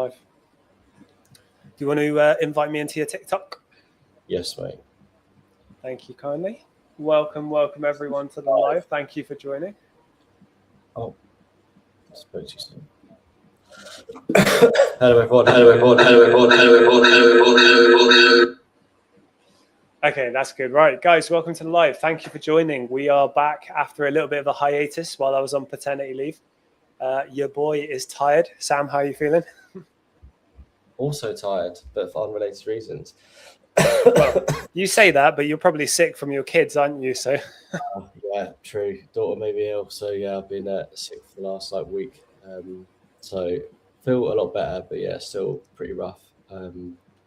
live. Do you want to invite me into your TikTok? Yes, mate. Thank you kindly. Welcome everyone to the live. Thank you for joining. Oh, I spoke too soon. Hello everyone. Okay, that's good. Right, guys, welcome to the live. Thank you for joining. We are back after a little bit of a hiatus while I was on paternity leave. Your boy is tired. Sam, how are you feeling? Also tired, but for unrelated reasons. Well, you say that, but you're probably sick from your kids, aren't you? So. Yeah, true. Daughter made me ill, so yeah, I've been sick for the last week. So feel a lot better, but yeah, still pretty rough.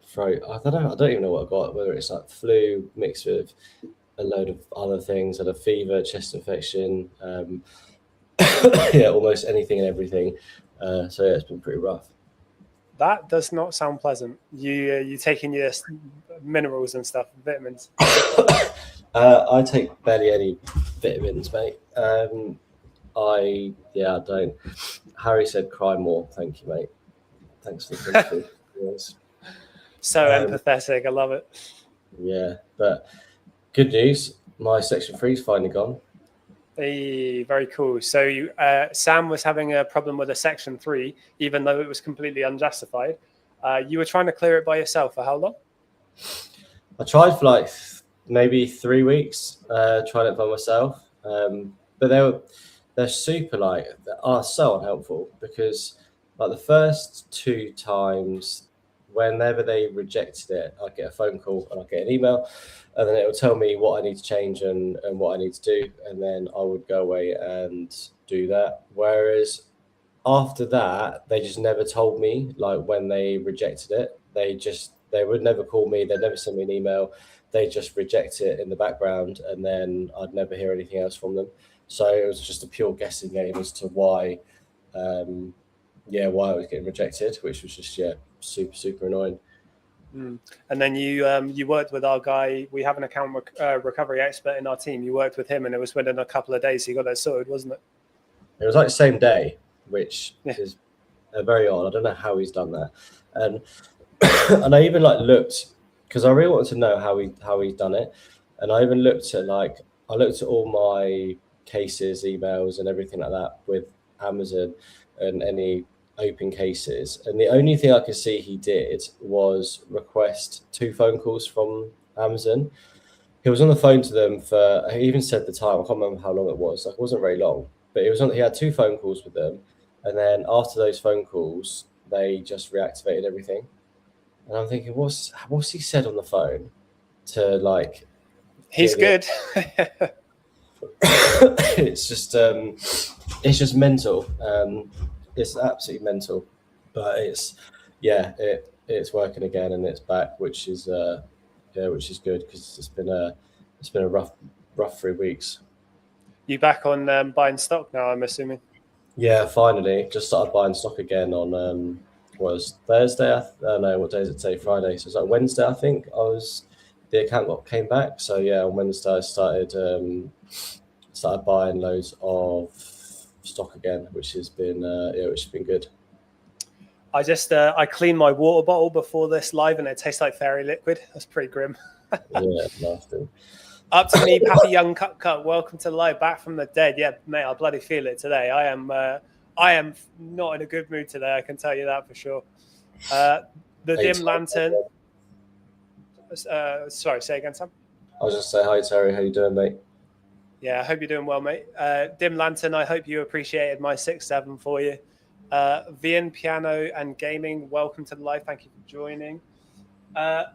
Throat. I don't know. I don't even know what I got. Whether it's like flu mixed with a load of other things, had a fever, chest infection. Yeah, almost anything and everything. So yeah, it's been pretty rough. That does not sound pleasant. You taking your minerals and stuff, vitamins? I take barely any vitamins, mate. I don't. Harry said cry more. Thank you, mate. Thanks for the sympathy. Yes. So empathetic. I love it. Yeah, but good news. My section 3's finally gone. Hey, very cool. So Sam was having a problem with a section 3, even though it was completely unjustified. You were trying to clear it by yourself for how long? I tried for maybe 3 weeks, trying it by myself. But they're super they are so unhelpful because the first 2 times, whenever they rejected it, I get a phone call and I get an email, and then it will tell me what I need to change and what I need to do, and then I would go away and do that. Whereas after that, they just never told me when they rejected it. They would never call me. They'd never send me an email. They just reject it in the background, and then I'd never hear anything else from them. So it was just a pure guessing game as to why it was getting rejected, which was just super annoying. And then you worked with our guy. We have an account recovery expert in our team. You worked with him, and it was within a couple of days he got that sorted, wasn't it? It was the same day, which is very odd. I don't know how he's done that. And I even looked, because I really wanted to know how he's done it, and I even looked at I looked at all my cases, emails, and everything like that with Amazon and any open cases, and the only thing I could see he did was request 2 phone calls from Amazon. He was on the phone to them for, he even said the time, I can't remember how long it was. It wasn't very long, but he had 2 phone calls with them, and then after those phone calls, they just reactivated everything. And I'm thinking, what's he said on the phone to He's good. It's just mental. It's absolutely mental, but it's working again and it's back, which is good because it's been a rough 3 weeks. You back on buying stock now, I'm assuming? Yeah, finally, just started buying stock again on was Thursday. I don't know what day is it today. Friday, so it's Wednesday. I think the account came back. So yeah, on Wednesday I started buying loads of stock again, which has been good. I cleaned my water bottle before this live, and it tastes like fairy liquid. That's pretty grim. Yeah, nasty. Up to me, Pappy Young Cut. Welcome to the live, back from the dead. Yeah, mate, I bloody feel it today. I am not in a good mood today. I can tell you that for sure. The dim lantern. Sorry, say again, Sam. I was just saying hi, Terry. How you doing, mate? Yeah, I hope you're doing well, mate. Dim Lantern, I hope you appreciated my 6-7 for you. VN Piano and Gaming, welcome to the live. Thank you for joining.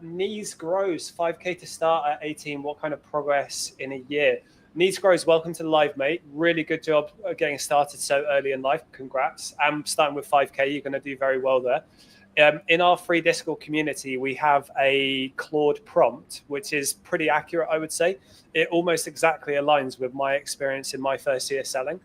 Knees Grows, 5K to start at 18. What kind of progress in a year? Knees Grows, welcome to the live, mate. Really good job getting started so early in life. Congrats. I'm starting with 5K. You're going to do very well there. In our free Discord community, we have a Claude prompt, which is pretty accurate, I would say. It almost exactly aligns with my experience in my first year selling.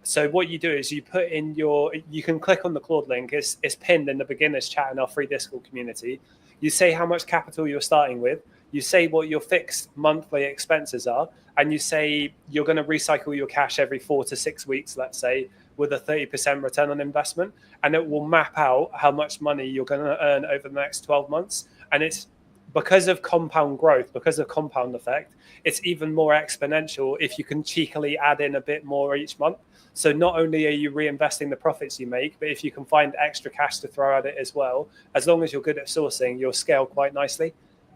So what you do is you put in you can click on the Claude link. It's pinned in the beginner's chat in our free Discord community. You say how much capital you're starting with. You say what your fixed monthly expenses are. And you say you're going to recycle your cash every 4 to 6 weeks, let's say, with a 30% return on investment, and it will map out how much money you're going to earn over the next 12 months. And it's because of compound growth, because of compound effect, it's even more exponential if you can cheekily add in a bit more each month. So not only are you reinvesting the profits you make, but if you can find extra cash to throw at it as well, as long as you're good at sourcing, you'll scale quite nicely.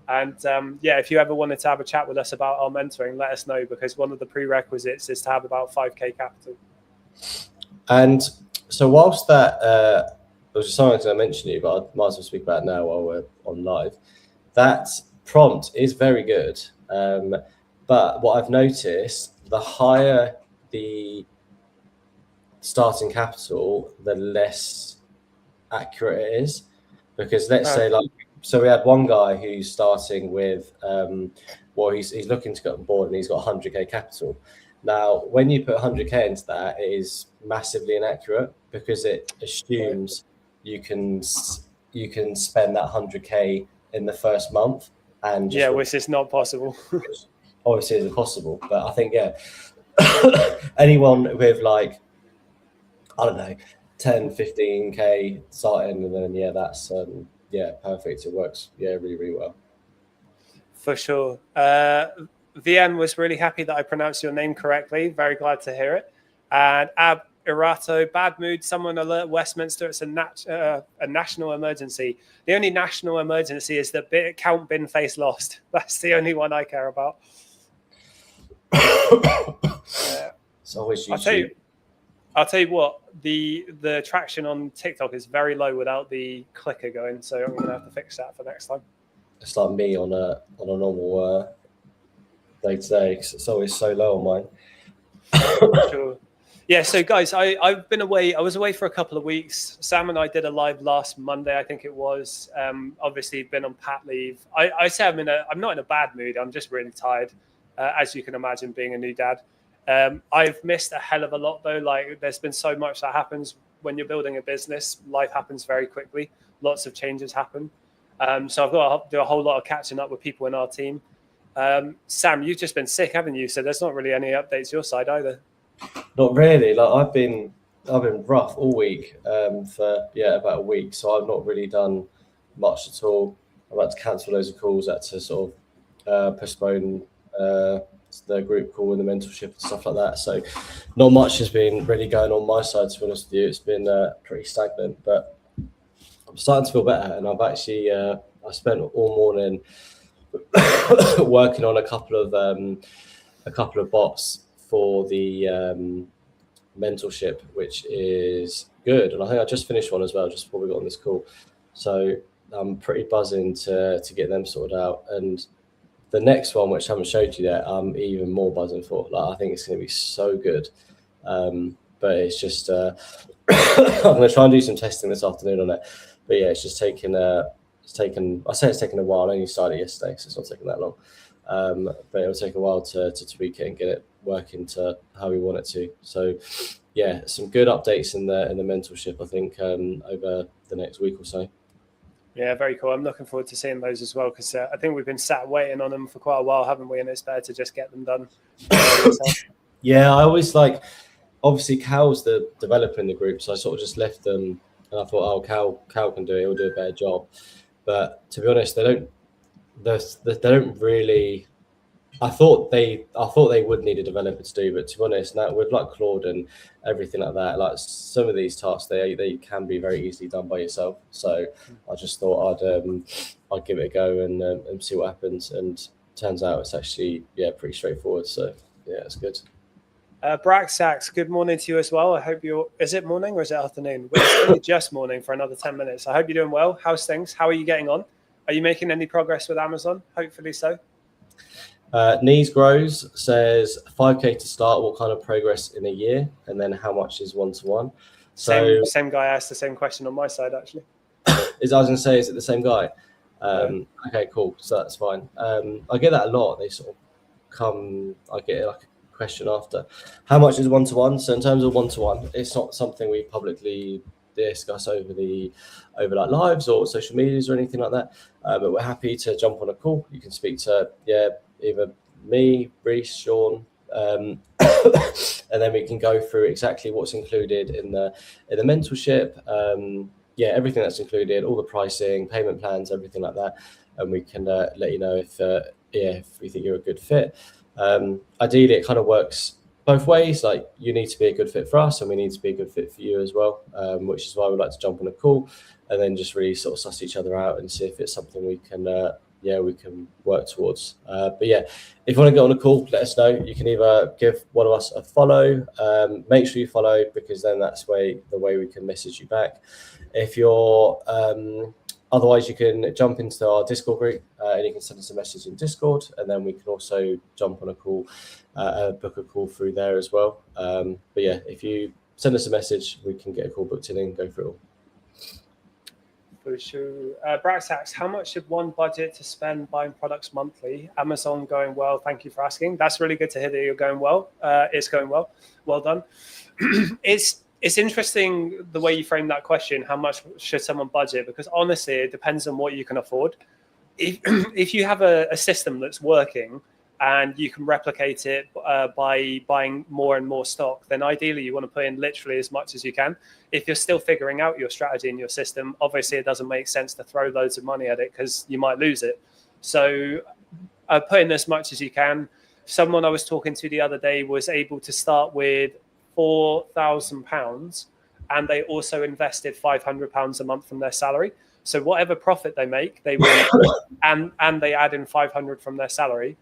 And if you ever wanted to have a chat with us about our mentoring, let us know, because one of the prerequisites is to have about 5K capital. And so whilst that, it was just something I mentioned to you, but I might as well speak about it now while we're on live. That prompt is very good. But what I've noticed, the higher the starting capital, the less accurate it is. Because let's say, like, so we had one guy who's starting with, he's looking to get on board and he's got 100K capital. Now, when you put 100K into that, it is massively inaccurate because it assumes you can spend that 100K in the first month, and which is not possible. Obviously, it's impossible. But I think anyone with like, I don't know, 10, 15K starting, and then that's perfect. It works really, really well. For sure. VN was really happy that I pronounced your name correctly. Very glad to hear it. And Ab Irato, bad mood, someone alert Westminster. It's a national emergency. The only national emergency is that Count Binface lost. That's the only one I care about. It's always YouTube. I'll tell you what, the traction on TikTok is very low without the clicker going, so I'm going to have to fix that for next time. It's like me on a normal day-to-day, because it's always so low on mine. Sure. Yeah, so guys, I've been away. I was away for a couple of weeks. Sam and I did a live last Monday, I think it was. Obviously, been on pat leave. I say I'm not in a bad mood. I'm just really tired, as you can imagine, being a new dad. I've missed a hell of a lot, though. Like, there's been so much that happens when you're building a business. Life happens very quickly. Lots of changes happen. So I've got to do a whole lot of catching up with people in our team. Sam, you've just been sick, haven't you? So there's not really any updates your side either. Not really. Like, I've been rough all week for about a week. So I've not really done much at all. I've had to cancel loads of calls. Had to sort of postpone the group call and the mentorship and stuff like that. So not much has been really going on my side, to be honest with you. It's been pretty stagnant, but I'm starting to feel better. And I've actually I spent all morning working on a couple of bots for the mentorship, which is good. And I think I just finished one as well, just before we got on this call. So I'm pretty buzzing to get them sorted out. And the next one, which I haven't showed you yet, I'm even more buzzing for. Like, I think it's going to be so good. But it's just, I'm going to try and do some testing this afternoon on it. But yeah, it's just taken a while. I only started yesterday, so it's not taking that long. But it'll take a while to tweak it and get it working to how we want it to. So yeah, some good updates in the mentorship, I think, over the next week or so. Yeah, very cool. I'm looking forward to seeing those as well, because I think we've been sat waiting on them for quite a while, haven't we? And it's better to just get them done. Yeah, I always obviously Cal's the developer in the group, so I sort of just left them, and I thought, Cal can do it. He'll do a better job. But to be honest, they don't really. I thought they would need a developer to do, but to be honest, now with like Claude and everything like that, like some of these tasks, they can be very easily done by yourself. So I just thought I'd give it a go and see what happens. And turns out it's actually pretty straightforward. So yeah, it's good. Brack Sachs, good morning to you as well. I hope is it morning or is it afternoon? It's only just morning for another 10 minutes. I hope you're doing well. How's things? How are you getting on? Are you making any progress with Amazon? Hopefully so. Knees Grows says 5K to start. What kind of progress in a year? And then how much is 1-to-1? So same guy asked the same question on my side, actually. I was going to say, is it the same guy? Okay, cool. So that's fine. I get that a lot. They sort of come. I get like a question after. How much is 1-to-1? So in terms of 1-to-1, it's not something we publicly discuss over like lives or social medias or anything like that. But we're happy to jump on a call. You can speak to either me, Reece, Sean, and then we can go through exactly what's included in the mentorship. Everything that's included, all the pricing, payment plans, everything like that, and we can let you know if we think you're a good fit. Ideally, it kind of works both ways. Like, you need to be a good fit for us, and we need to be a good fit for you as well, which is why we like to jump on a call and then just really sort of suss each other out and see if it's something we can work towards. But yeah, if you want to get on a call, let us know. You can either give one of us a follow, make sure you follow, because then that's the way we can message you back. If you're otherwise, you can jump into our Discord group, and you can send us a message in Discord, and then we can also jump on a call, book a call through there as well. But yeah, if you send us a message, we can get a call booked in and go through it all. For sure. Braxax, how much should one budget to spend buying products monthly? Amazon going well. Thank you for asking. That's really good to hear that you're going well. It's going well. Well done. It's interesting the way you frame that question. How much should someone budget? Because honestly, it depends on what you can afford. If you have a system that's working and you can replicate it by buying more and more stock, then ideally you want to put in literally as much as you can. If you're still figuring out your strategy and your system, obviously it doesn't make sense to throw loads of money at it because you might lose it. So put in as much as you can. Someone I was talking to the other day was able to start with £4,000, and they also invested £500 a month from their salary. So whatever profit they make, they will, and they add in 500 from their salary.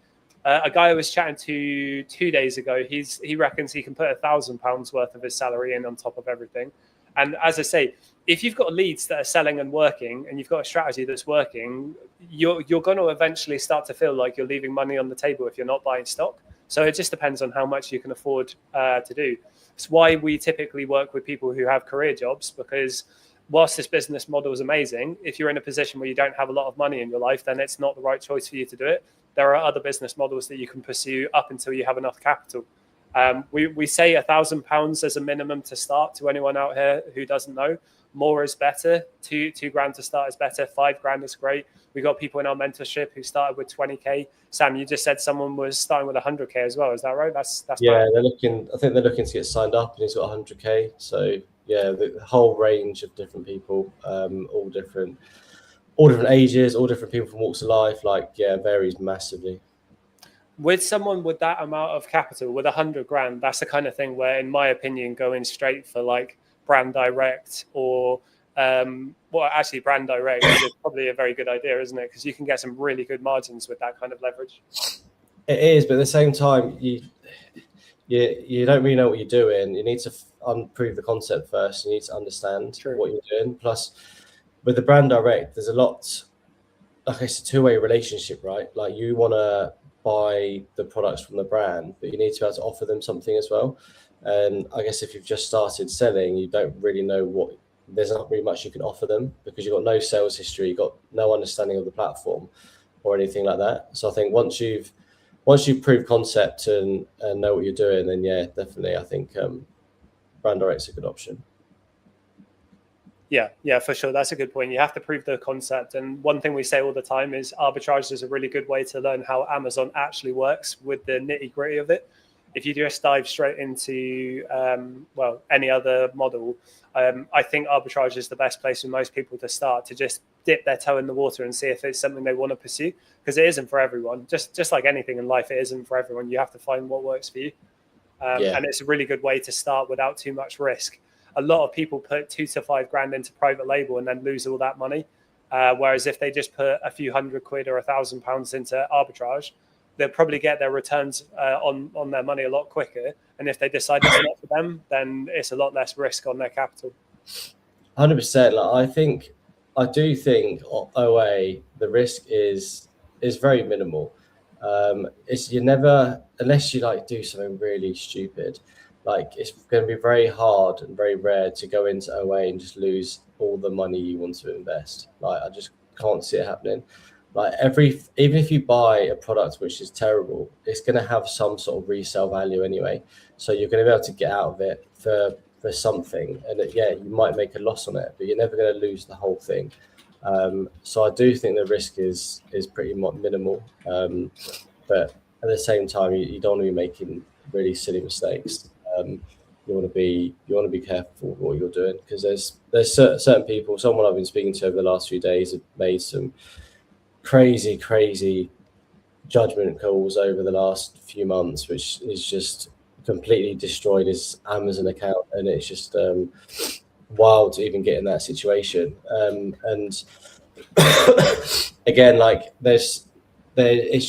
A guy I was chatting to 2 days ago, he reckons he can put £1,000 worth of his salary in on top of everything. And as I say, if you've got leads that are selling and working, and you've got a strategy that's working, you're going to eventually start to feel like you're leaving money on the table if you're not buying stock. So it just depends on how much you can afford to do. It's why we typically work with people who have career jobs, because whilst this business model is amazing, if you're in a position where you don't have a lot of money in your life, then it's not the right choice for you to do it. There are other business models that you can pursue up until you have enough capital. We say £1,000 as a minimum to start. To anyone out here who doesn't know, more is better. Two grand to start is better. 5 grand is great. We got people in our mentorship who started with 20k. Sam, you just said someone was starting with 100k as well. Is that right? That's yeah. Bad. I think they're looking to get signed up, and he's got 100k. So yeah, the whole range of different people, all different ages, all different people from walks of life. Varies massively. With someone with that amount of capital, with 100 grand, that's the kind of thing where, in my opinion, going straight for like brand direct or brand direct is probably a very good idea, isn't it? Because you can get some really good margins with that kind of leverage. It is, but at the same time, you don't really know what you're doing. You need to prove the concept first. You need to understand what you're doing. Plus, with the brand direct, there's a lot. Like, it's a two-way relationship, right? Like, you want to buy the products from the brand, but you need to be able to offer them something as well. And I guess if you've just started selling, you don't really know there's not really much you can offer them, because you've got no sales history, you've got no understanding of the platform or anything like that. So I think once you've proved concept and know what you're doing, then yeah, definitely, I think brand direct's a good option. Yeah, for sure. That's a good point. You have to prove the concept. And one thing we say all the time is arbitrage is a really good way to learn how Amazon actually works with the nitty gritty of it. If you just dive straight into, any other model, I think arbitrage is the best place for most people to start, to just dip their toe in the water and see if it's something they want to pursue, because it isn't for everyone. Just like anything in life, it isn't for everyone. You have to find what works for you. And it's a really good way to start without too much risk. A lot of people put 2 to 5 grand into private label and then lose all that money. Whereas if they just put a few £100 or £1,000 into arbitrage, they'll probably get their returns on their money a lot quicker. And if they decide it's not for them, then it's a lot less risk on their capital. 100%. I do think OA, the risk is very minimal. You never, unless you do something really stupid, it's going to be very hard and very rare to go into OA and just lose all the money you want to invest. I just can't see it happening. Even if you buy a product which is terrible, it's going to have some sort of resale value anyway. So you're going to be able to get out of it for something. And you might make a loss on it, but you're never going to lose the whole thing. So I do think the risk is pretty minimal. But at the same time, you don't want to be making really silly mistakes. You want to be careful with what you're doing, because there's certain people. Someone I've been speaking to over the last few days have made some crazy judgment calls over the last few months, which is just completely destroyed his Amazon account, and it's just wild to even get in that situation. And again, like it's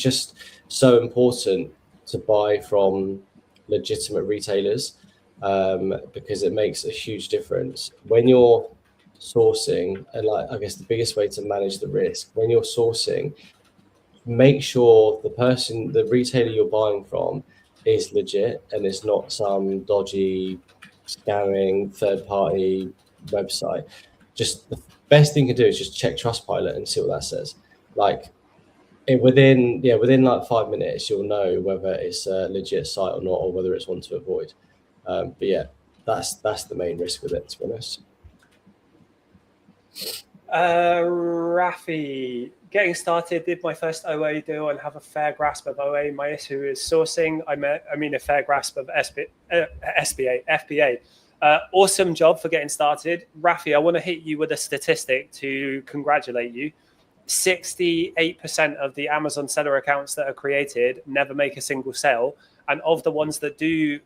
just so important to buy from legitimate retailers, because it makes a huge difference when you're sourcing. And like, I guess the biggest way to manage the risk when you're sourcing, make sure the retailer you're buying from is legit and it's not some dodgy scamming third party website. Just the best thing you can do is just check Trustpilot and see what that says. Like within like 5 minutes, you'll know whether it's a legit site or not, or whether it's one to avoid. But yeah, that's the main risk with it, to be honest. Rafi, getting started, did my first OA deal and have a fair grasp of OA. My issue is sourcing. I mean a fair grasp of SBA, FBA. Awesome job for getting started. Rafi, I want to hit you with a statistic to congratulate you. 68% of the Amazon seller accounts that are created never make a single sale. And of the ones that do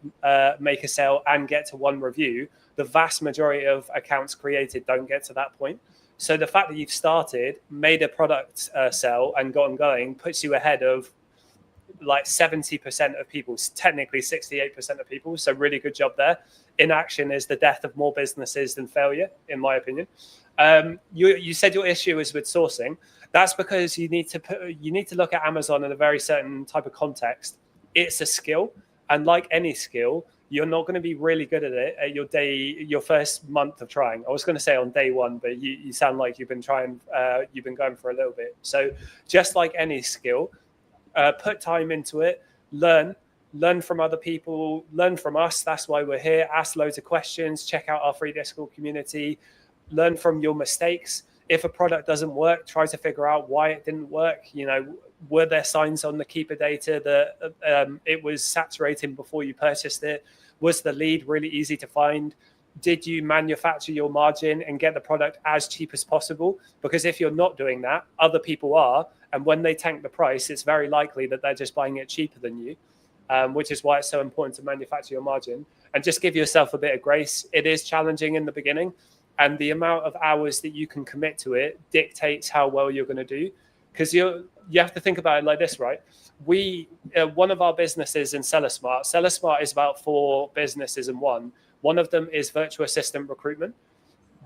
make a sale and get to one review, the vast majority of accounts created don't get to that point. So the fact that you've started, made a product sell and gotten going puts you ahead of like 70% of people, technically 68% of people. So really good job there. Inaction is the death of more businesses than failure, in my opinion. You said your issue is with sourcing. That's because you need to look at Amazon in a very certain type of context. It's a skill, and like any skill, you're not going to be really good at it at your first month of trying. I was going to say on day one, but you sound like you've been going for a little bit. So just like any skill, put time into it, learn from other people, learn from us. That's why we're here. Ask loads of questions, check out our free Discord community, learn from your mistakes. If a product doesn't work, try to figure out why it didn't work. Were there signs on the keeper data that it was saturating before you purchased it? Was the lead really easy to find? Did you manufacture your margin and get the product as cheap as possible? Because if you're not doing that, other people are. And when they tank the price, it's very likely that they're just buying it cheaper than you, which is why it's so important to manufacture your margin. And just give yourself a bit of grace. It is challenging in the beginning. And the amount of hours that you can commit to it dictates how well you're going to do. Because you have to think about it like this, right? One of our businesses in SellerSmart is about 4 businesses in one. One of them is virtual assistant recruitment.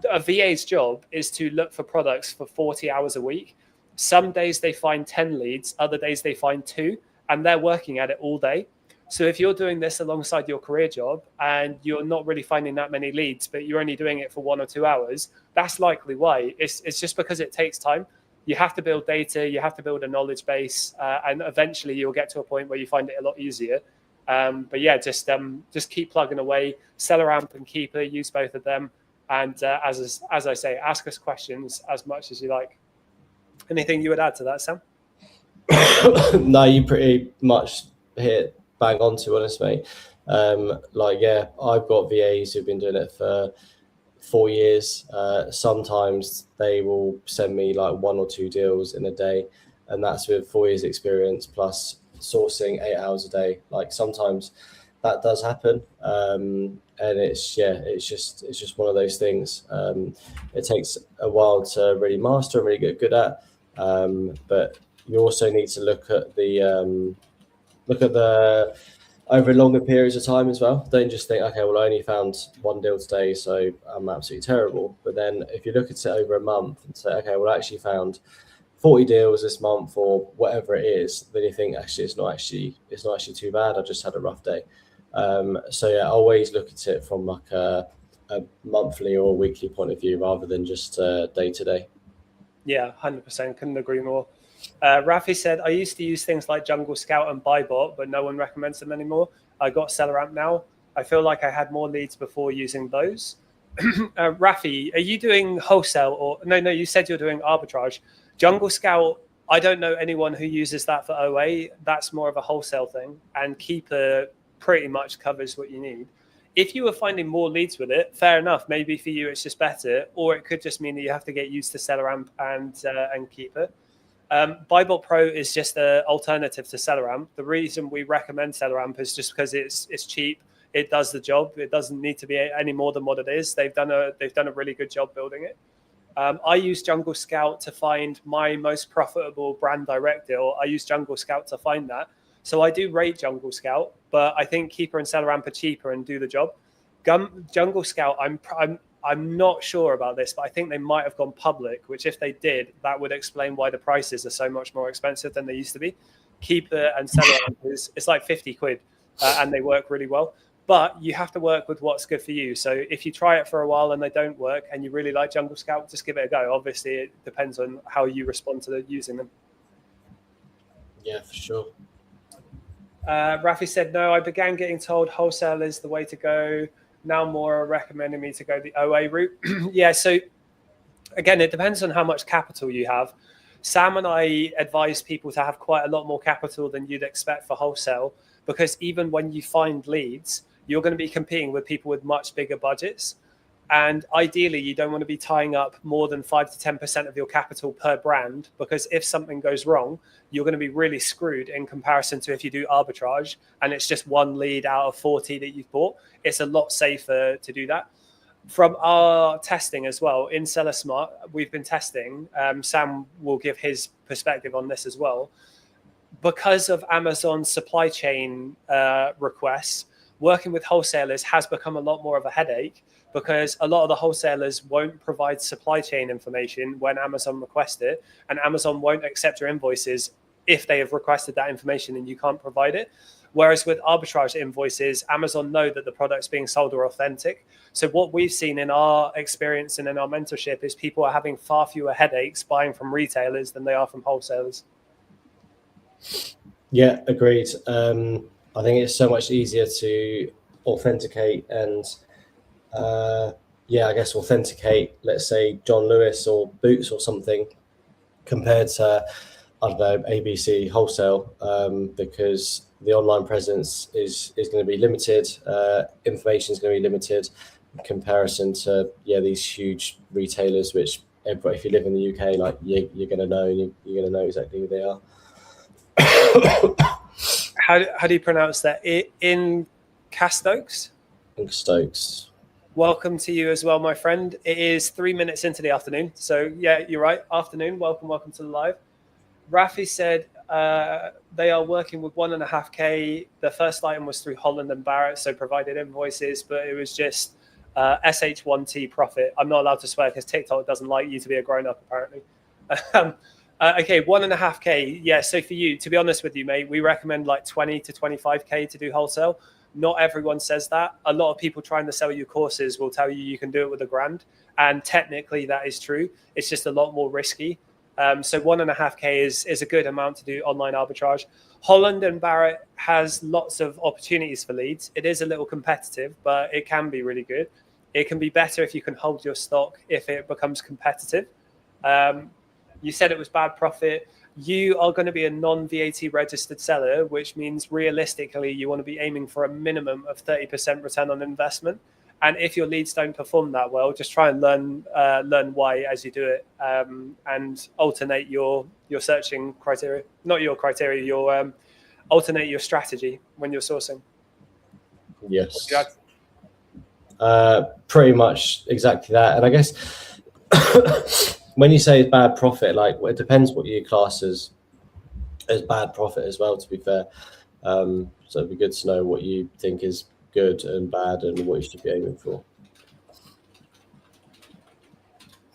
A VA's job is to look for products for 40 hours a week. Some days they find 10 leads, other days they find 2, and they're working at it all day. So if you're doing this alongside your career job and you're not really finding that many leads, but you're only doing it for 1 or 2 hours, that's likely why. It's just because it takes time. You have to build data, you have to build a knowledge base, and eventually you'll get to a point where you find it a lot easier. But yeah, just keep plugging away. SellerAmp and Keeper, use both of them. And as I say, ask us questions as much as you like. Anything you would add to that, Sam? No, you pretty much hit bang on, to be honest, mate. I've got VAs who've been doing it for 4 years. Sometimes they will send me like 1 or 2 deals in a day, and that's with 4 years experience plus sourcing 8 hours a day. Like sometimes that does happen, and it's just one of those things. It takes a while to really master and really get good at, but you also need to look at the over longer periods of time as well. Don't just think, okay, well, I only found 1 deal today, so I'm absolutely terrible. But then if you look at it over a month and say, okay, well, I actually found 40 deals this month or whatever it is, then you think, actually, it's not actually too bad. I just had a rough day. So yeah, always look at it from like a monthly or weekly point of view rather than just day to day. Yeah, 100%. Couldn't agree more. Rafi said, I used to use things like Jungle Scout and Buybot, but no one recommends them anymore. I got SellerAmp now. I feel like I had more leads before using those. Rafi, are you doing wholesale or no, you said you're doing arbitrage. Jungle Scout, I don't know anyone who uses that for OA. That's more of a wholesale thing. And Keeper, pretty much covers what you need. If you were finding more leads with it, fair enough. Maybe for you it's just better, or it could just mean that you have to get used to SellerAmp and keep it. Buybot Pro is just an alternative to SellerAmp. The reason we recommend SellerAmp is just because it's cheap. It does the job. It doesn't need to be any more than what it is. They've done a really good job building it. I use Jungle Scout to find my most profitable brand direct deal. I use Jungle Scout to find that. So I do rate Jungle Scout, but I think Keeper and SellerAmp are cheaper and do the job. Jungle Scout, I'm not sure about this, but I think they might have gone public, which if they did, that would explain why the prices are so much more expensive than they used to be. Keeper and SellerAmp it's like 50 quid and they work really well. But you have to work with what's good for you. So if you try it for a while and they don't work and you really like Jungle Scout, just give it a go. Obviously, it depends on how you respond to using them. Yeah, for sure. Rafi said, no, I began getting told wholesale is the way to go. Now more are recommending me to go the OA route. Yeah, so again, it depends on how much capital you have. Sam and I advise people to have quite a lot more capital than you'd expect for wholesale, because even when you find leads, you're going to be competing with people with much bigger budgets. And ideally, you don't want to be tying up more than 5 to 10% of your capital per brand, because if something goes wrong, you're going to be really screwed in comparison to if you do arbitrage and it's just one lead out of 40 that you've bought. It's a lot safer to do that. From our testing as well, in Seller Smart, we've been testing. Sam will give his perspective on this as well. Because of Amazon's supply chain requests, working with wholesalers has become a lot more of a headache, because a lot of the wholesalers won't provide supply chain information when Amazon requests it, and Amazon won't accept your invoices if they have requested that information and you can't provide it. Whereas with arbitrage invoices, Amazon know that the products being sold are authentic. So what we've seen in our experience and in our mentorship is people are having far fewer headaches buying from retailers than they are from wholesalers. Yeah, agreed. I think it's so much easier to authenticate and authenticate, let's say, John Lewis or Boots or something, compared to, I don't know, ABC wholesale, because the online presence is going to be limited. Information is going to be limited in comparison to these huge retailers, which everybody, if you live in the UK, like you're going to know, you're going to know exactly who they are. How do you pronounce that? In Castokes? In Stokes. Welcome to you as well, my friend. It is 3 minutes into the afternoon. So yeah, you're right. Afternoon. Welcome to the live. Rafi said they are working with 1.5K. The first item was through Holland and Barrett, so provided invoices, but it was just SH1T profit. I'm not allowed to swear because TikTok doesn't like you to be a grown-up, apparently. Okay, 1.5K. Yeah, so for you, to be honest with you, mate, we recommend like 20 to 25K to do wholesale. Not everyone says that. A lot of people trying to sell you courses will tell you can do it with $1,000. And technically that is true. It's just a lot more risky. So 1.5K is a good amount to do online arbitrage. Holland and Barrett has lots of opportunities for leads. It is a little competitive, but it can be really good. It can be better if you can hold your stock if it becomes competitive. You said it was bad profit. You are going to be a non-VAT registered seller, which means realistically you want to be aiming for a minimum of 30% return on investment. And if your leads don't perform that well, just try and learn why as you do it, and alternate your searching criteria. Not your criteria, your alternate your strategy when you're sourcing. Yes. Pretty much exactly that. And I guess when you say bad profit, like it depends what you class as bad profit as well, to be fair. So it'd be good to know what you think is good and bad and what you should be aiming for.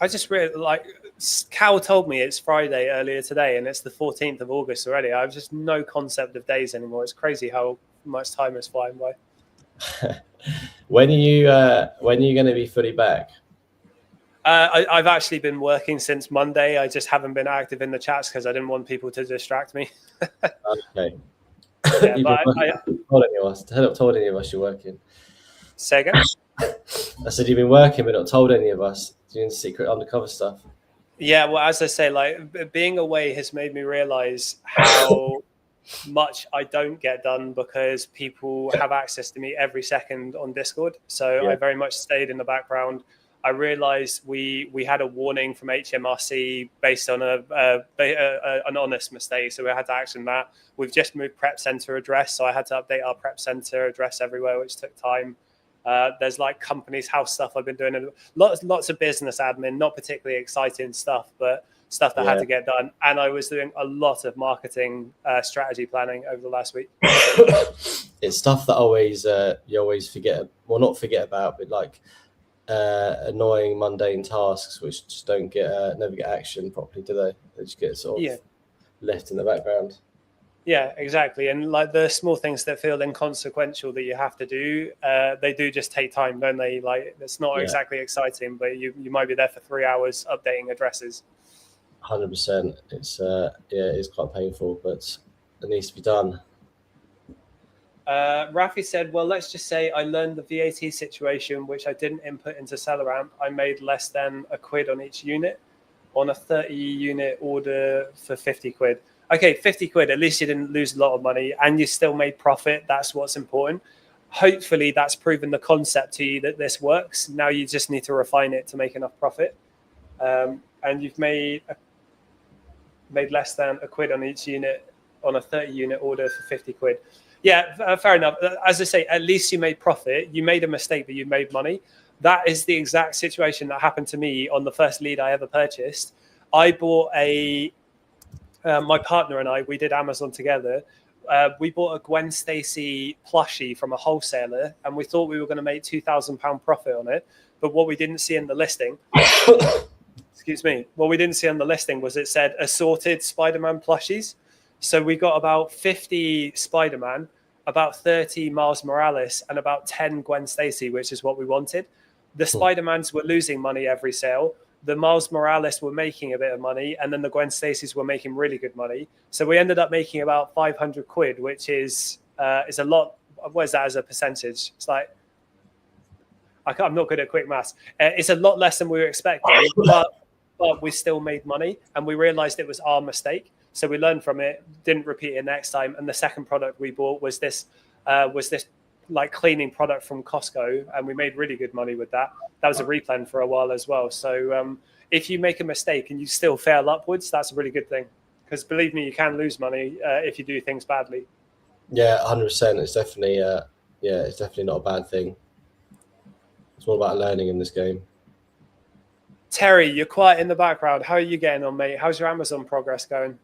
I just really Cal told me it's Friday earlier today and it's the 14th of August already. I have just no concept of days anymore. It's crazy how much time is flying by. When are you going to be fully back? I've actually been working since Monday. I just haven't been active in the chats because I didn't want people to distract me. Okay. Yeah, but I haven't told any of us you're working. Say again? I said you've been working but not told any of us, doing secret undercover stuff. Yeah, well, as I say, like being away has made me realize how much I don't get done because people have access to me every second on Discord. So I very much stayed in the background. I realized we had a warning from HMRC based on an honest mistake, so we had to action that. We've just moved prep center address, so I had to update our prep center address everywhere, which took time. There's like company's house stuff I've been doing, and lots of business admin, not particularly exciting stuff, but stuff that had to get done. And I was doing a lot of marketing strategy planning over the last week. It's stuff that always you always forget, well, not forget about, but like annoying mundane tasks which just don't get never get action properly, do they? They just get sort of left in the background. Yeah, exactly. And like the small things that feel inconsequential that you have to do, they do just take time, don't they? Like it's not exactly exciting, but you might be there for 3 hours updating addresses. 100%. It's it's quite painful, but it needs to be done. Rafi said, well, let's just say I learned the VAT situation, which I didn't input into SellerAmp. I made less than £1 on each unit on a 30 unit order for 50 quid. Okay, 50 quid. At least you didn't lose a lot of money and you still made profit. That's what's important. Hopefully that's proven the concept to you that this works. Now you just need to refine it to make enough profit. And you've made less than £1 on each unit on a 30 unit order for 50 quid. Yeah, fair enough. As I say, at least you made profit. You made a mistake, but you made money. That is the exact situation that happened to me on the first lead I ever purchased. I bought my partner and I, we did Amazon together. We bought a Gwen Stacy plushie from a wholesaler, and we thought we were going to make £2,000 profit on it. But what we didn't see in the listing, what we didn't see on the listing was it said assorted Spider-Man plushies. So we got about 50 Spider-Man, about 30 Miles Morales, and about 10 Gwen Stacy, which is what we wanted. The Spider-Mans were losing money every sale. The Miles Morales were making a bit of money, and then the Gwen Stacy's were making really good money. So we ended up making about 500 quid, which is a lot. What is that as a percentage? It's like, I'm not good at quick maths. It's a lot less than we were expecting, but we still made money, and we realized it was our mistake. So we learned from it, didn't repeat it next time. And the second product we bought was this like cleaning product from Costco, and we made really good money with that. That was a replan for a while as well. So if you make a mistake and you still fail upwards, that's a really good thing. Because believe me, you can lose money if you do things badly. Yeah, 100%. It's definitely it's definitely not a bad thing. It's all about learning in this game. Terry, you're quiet in the background. How are you getting on, mate? How's your Amazon progress going?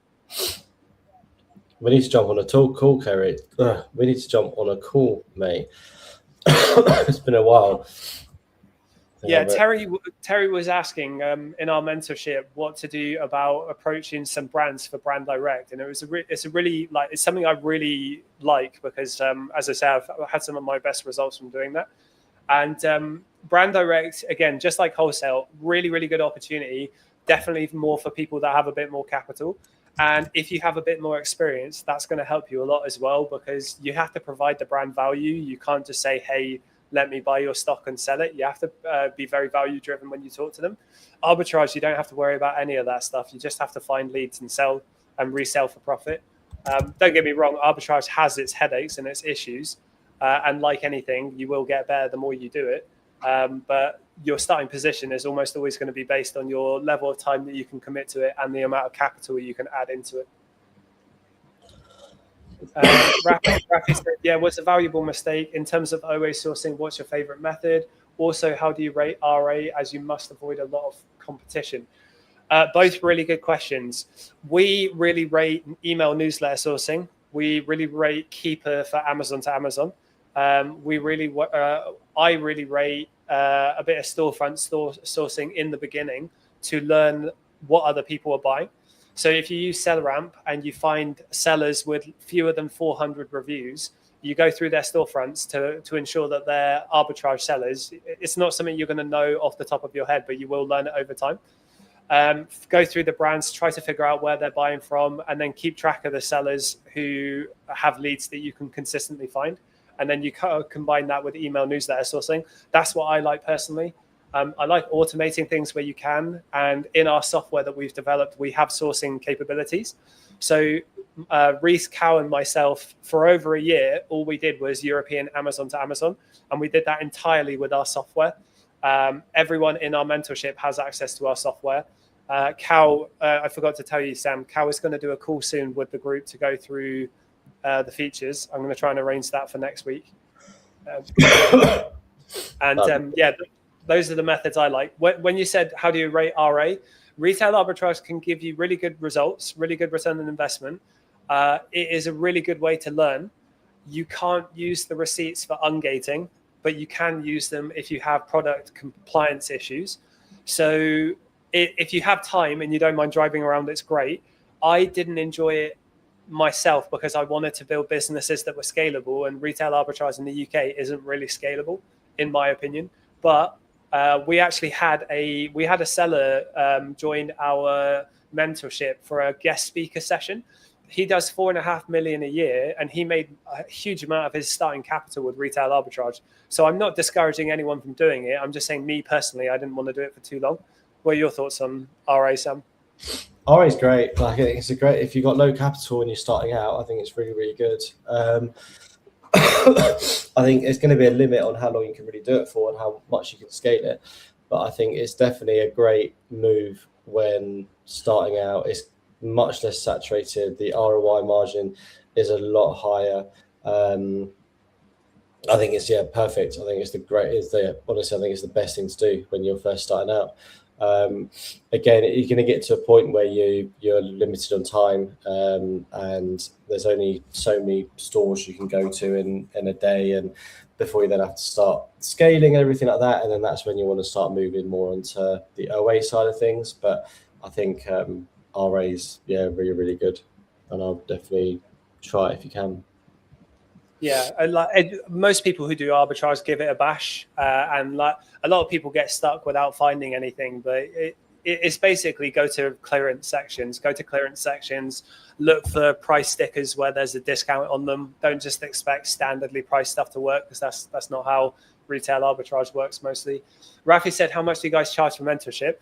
We need to jump on a call, Kerry. We need to jump on a call, mate. It's been a while. Yeah, Terry was asking in our mentorship what to do about approaching some brands for Brand Direct, and it's something I really like because as I say, I've had some of my best results from doing that. And Brand Direct, again, just like wholesale, really, really good opportunity. Definitely more for people that have a bit more capital. And if you have a bit more experience, that's going to help you a lot as well, because you have to provide the brand value. You can't just say, hey, let me buy your stock and sell it. You have to be very value driven when you talk to them. Arbitrage, you don't have to worry about any of that stuff. You just have to find leads and sell and resell for profit. Don't get me wrong, arbitrage has its headaches and its issues. And like anything, you will get better the more you do it. But your starting position is almost always going to be based on your level of time that you can commit to it and the amount of capital you can add into it. Rafi said, yeah, what's a valuable mistake in terms of OA sourcing? What's your favorite method? Also, how do you rate RA, as you must avoid a lot of competition? Both really good questions. We really rate email newsletter sourcing. We really rate Keeper for Amazon to Amazon. I really rate a bit of storefront sourcing in the beginning to learn what other people are buying. So if you use SellerAmp and you find sellers with fewer than 400 reviews, you go through their storefronts to ensure that they're arbitrage sellers. It's not something you're going to know off the top of your head, but you will learn it over time. Go through the brands, try to figure out where they're buying from, and then keep track of the sellers who have leads that you can consistently find. And then you combine that with email newsletter sourcing. That's what I like personally. I like automating things where you can. And in our software that we've developed, we have sourcing capabilities. So Reese, Cow, and myself, for over a year, all we did was European Amazon to Amazon, and we did that entirely with our software. Everyone in our mentorship has access to our software. Cow, I forgot to tell you, Sam, Cow is going to do a call soon with the group to go through the features. I'm going to try and arrange that for next week. Those are the methods I like. When you said, how do you rate RA? Retail arbitrage can give you really good results, really good return on investment. It is a really good way to learn. You can't use the receipts for ungating, but you can use them if you have product compliance issues. So if you have time and you don't mind driving around, it's great. I didn't enjoy it myself because I wanted to build businesses that were scalable, and retail arbitrage in the UK isn't really scalable, in my opinion. But we actually had a seller join our mentorship for a guest speaker session. He does 4.5 million a year, and he made a huge amount of his starting capital with retail arbitrage. So I'm not discouraging anyone from doing it. I'm just saying, me personally, I didn't want to do it for too long. What are your thoughts on RA, Sam? RA is great. Like, it's a great, if you've got low capital and you're starting out, I think it's really, really good. I think it's going to be a limit on how long you can really do it for and how much you can scale it. But I think it's definitely a great move when starting out. It's much less saturated. The ROI margin is a lot higher. I think it's perfect. I think honestly, I think it's the best thing to do when you're first starting out. Again, you're going to get to a point where you're limited on time, and there's only so many stores you can go to in a day, and before you then have to start scaling and everything like that, and then that's when you want to start moving more onto the OA side of things. But I think RA's really, really good, and I'll definitely try it if you can. Yeah, most people who do arbitrage give it a bash, and like a lot of people get stuck without finding anything. But it's basically go to clearance sections, look for price stickers where there's a discount on them. Don't just expect standardly priced stuff to work, because that's not how retail arbitrage works mostly. Rafi said, how much do you guys charge for mentorship?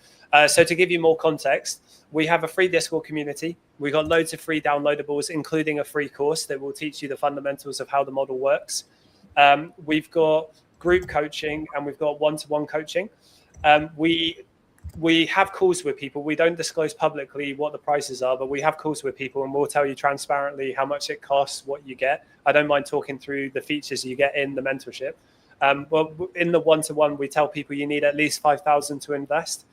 So to give you more context, we have a free Discord community. We've got loads of free downloadables, including a free course that will teach you the fundamentals of how the model works. We've got group coaching, and we've got one-to-one coaching. We have calls with people. We don't disclose publicly what the prices are, but we have calls with people, and we'll tell you transparently how much it costs, what you get. I don't mind talking through the features you get in the mentorship. Well, in the one-to-one, we tell people you need at least 5,000 to invest.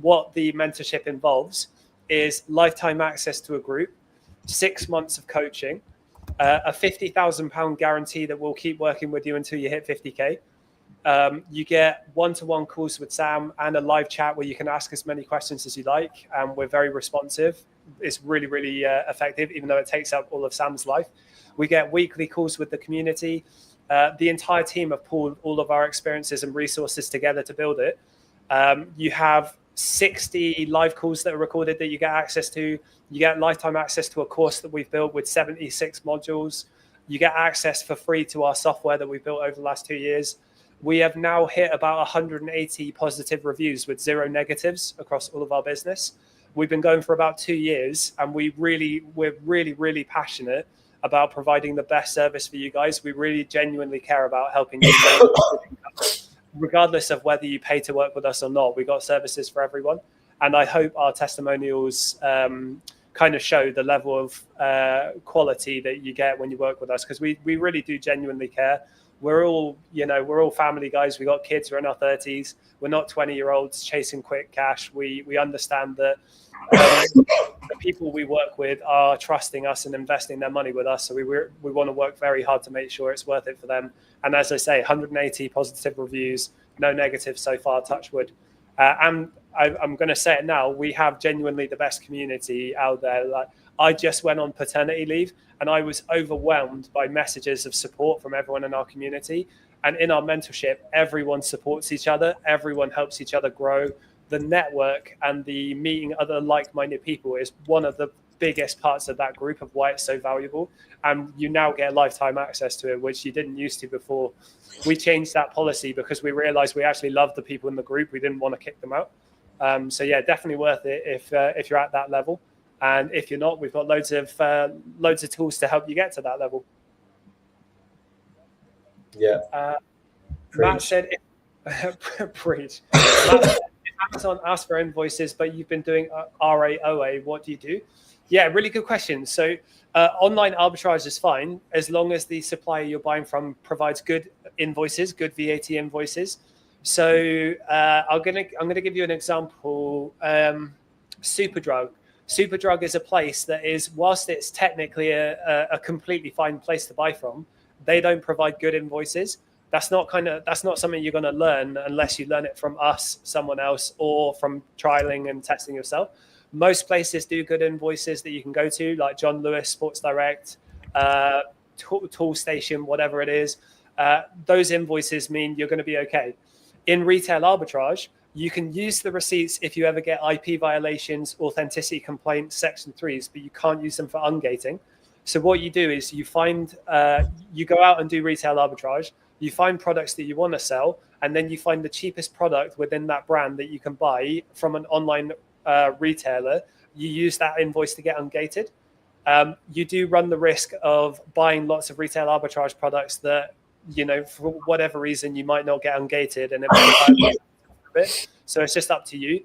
What the mentorship involves is lifetime access to a group, 6 months of coaching, a £50,000 guarantee that we'll keep working with you until you hit 50K. You get one-to-one calls with Sam and a live chat where you can ask as many questions as you like, and we're very responsive. It's really, really effective, even though it takes up all of Sam's life. We get weekly calls with the community. The entire team have pulled all of our experiences and resources together to build it. You have 60 live calls that are recorded that you get access to. You get lifetime access to a course that we've built with 76 modules. You get access for free to our software that we've built over the last 2 years. We have now hit about 180 positive reviews with 0 negatives across all of our business. We've been going for about 2 years, and we're really, really passionate about providing the best service for you guys. We really genuinely care about helping you regardless of whether you pay to work with us or not. We got services for everyone, and I hope our testimonials kind of show the level of quality that you get when you work with us, because we really do genuinely care. We're all family guys. We got kids. We're in our 30s. We're not 20-year-olds chasing quick cash. We understand that the people we work with are trusting us and investing their money with us. So we want to work very hard to make sure it's worth it for them. And as I say, 180 positive reviews, no negatives so far, touch wood. And I'm going to say it now, we have genuinely the best community out there. Like, I just went on paternity leave, and I was overwhelmed by messages of support from everyone in our community. And in our mentorship, everyone supports each other. Everyone helps each other grow. The network and the meeting other like-minded people is one of the biggest parts of that group of why it's so valuable. And you now get lifetime access to it, which you didn't used to before. We changed that policy because we realized we actually loved the people in the group. We didn't want to kick them out. So yeah, definitely worth it if you're at that level. And if you're not, we've got loads of tools to help you get to that level. Yeah. Matt said, preach. Matt said, if Amazon asks for invoices, but you've been doing RAOA, what do you do? Yeah, really good question. So online arbitrage is fine as long as the supplier you're buying from provides good invoices, good VAT invoices. So I'm gonna give you an example. Superdrug. Superdrug is a place that is, whilst it's technically a completely fine place to buy from, they don't provide good invoices. That's not something you're going to learn unless you learn it from us, someone else, or from trialing and testing yourself. Most places do good invoices that you can go to, like John Lewis, Sports Direct, Tool Station, whatever it is. Those invoices mean you're going to be okay. In retail arbitrage, you can use the receipts if you ever get IP violations, authenticity complaints, Section 3s, but you can't use them for ungating. So what you do is you go out and do retail arbitrage, you find products that you want to sell, and then you find the cheapest product within that brand that you can buy from an online retailer. You use that invoice to get ungated. You do run the risk of buying lots of retail arbitrage products that, for whatever reason, you might not get ungated, and it might a bit. So it's just up to you.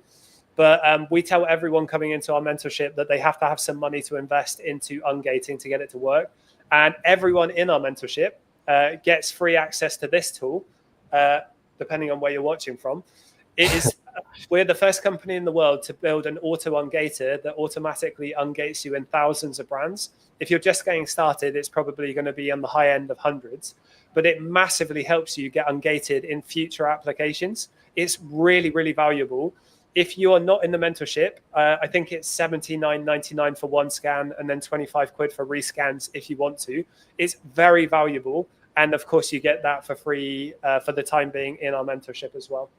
But we tell everyone coming into our mentorship that they have to have some money to invest into ungating to get it to work. And everyone in our mentorship gets free access to this tool, depending on where you're watching from. We're the first company in the world to build an auto ungator that automatically ungates you in thousands of brands. If you're just getting started, it's probably going to be on the high end of hundreds, but it massively helps you get ungated in future applications. It's really, really valuable. If you are not in the mentorship, I think it's $79.99 for one scan and then 25 quid for rescans if you want to. It's very valuable. And of course, you get that for free for the time being in our mentorship as well.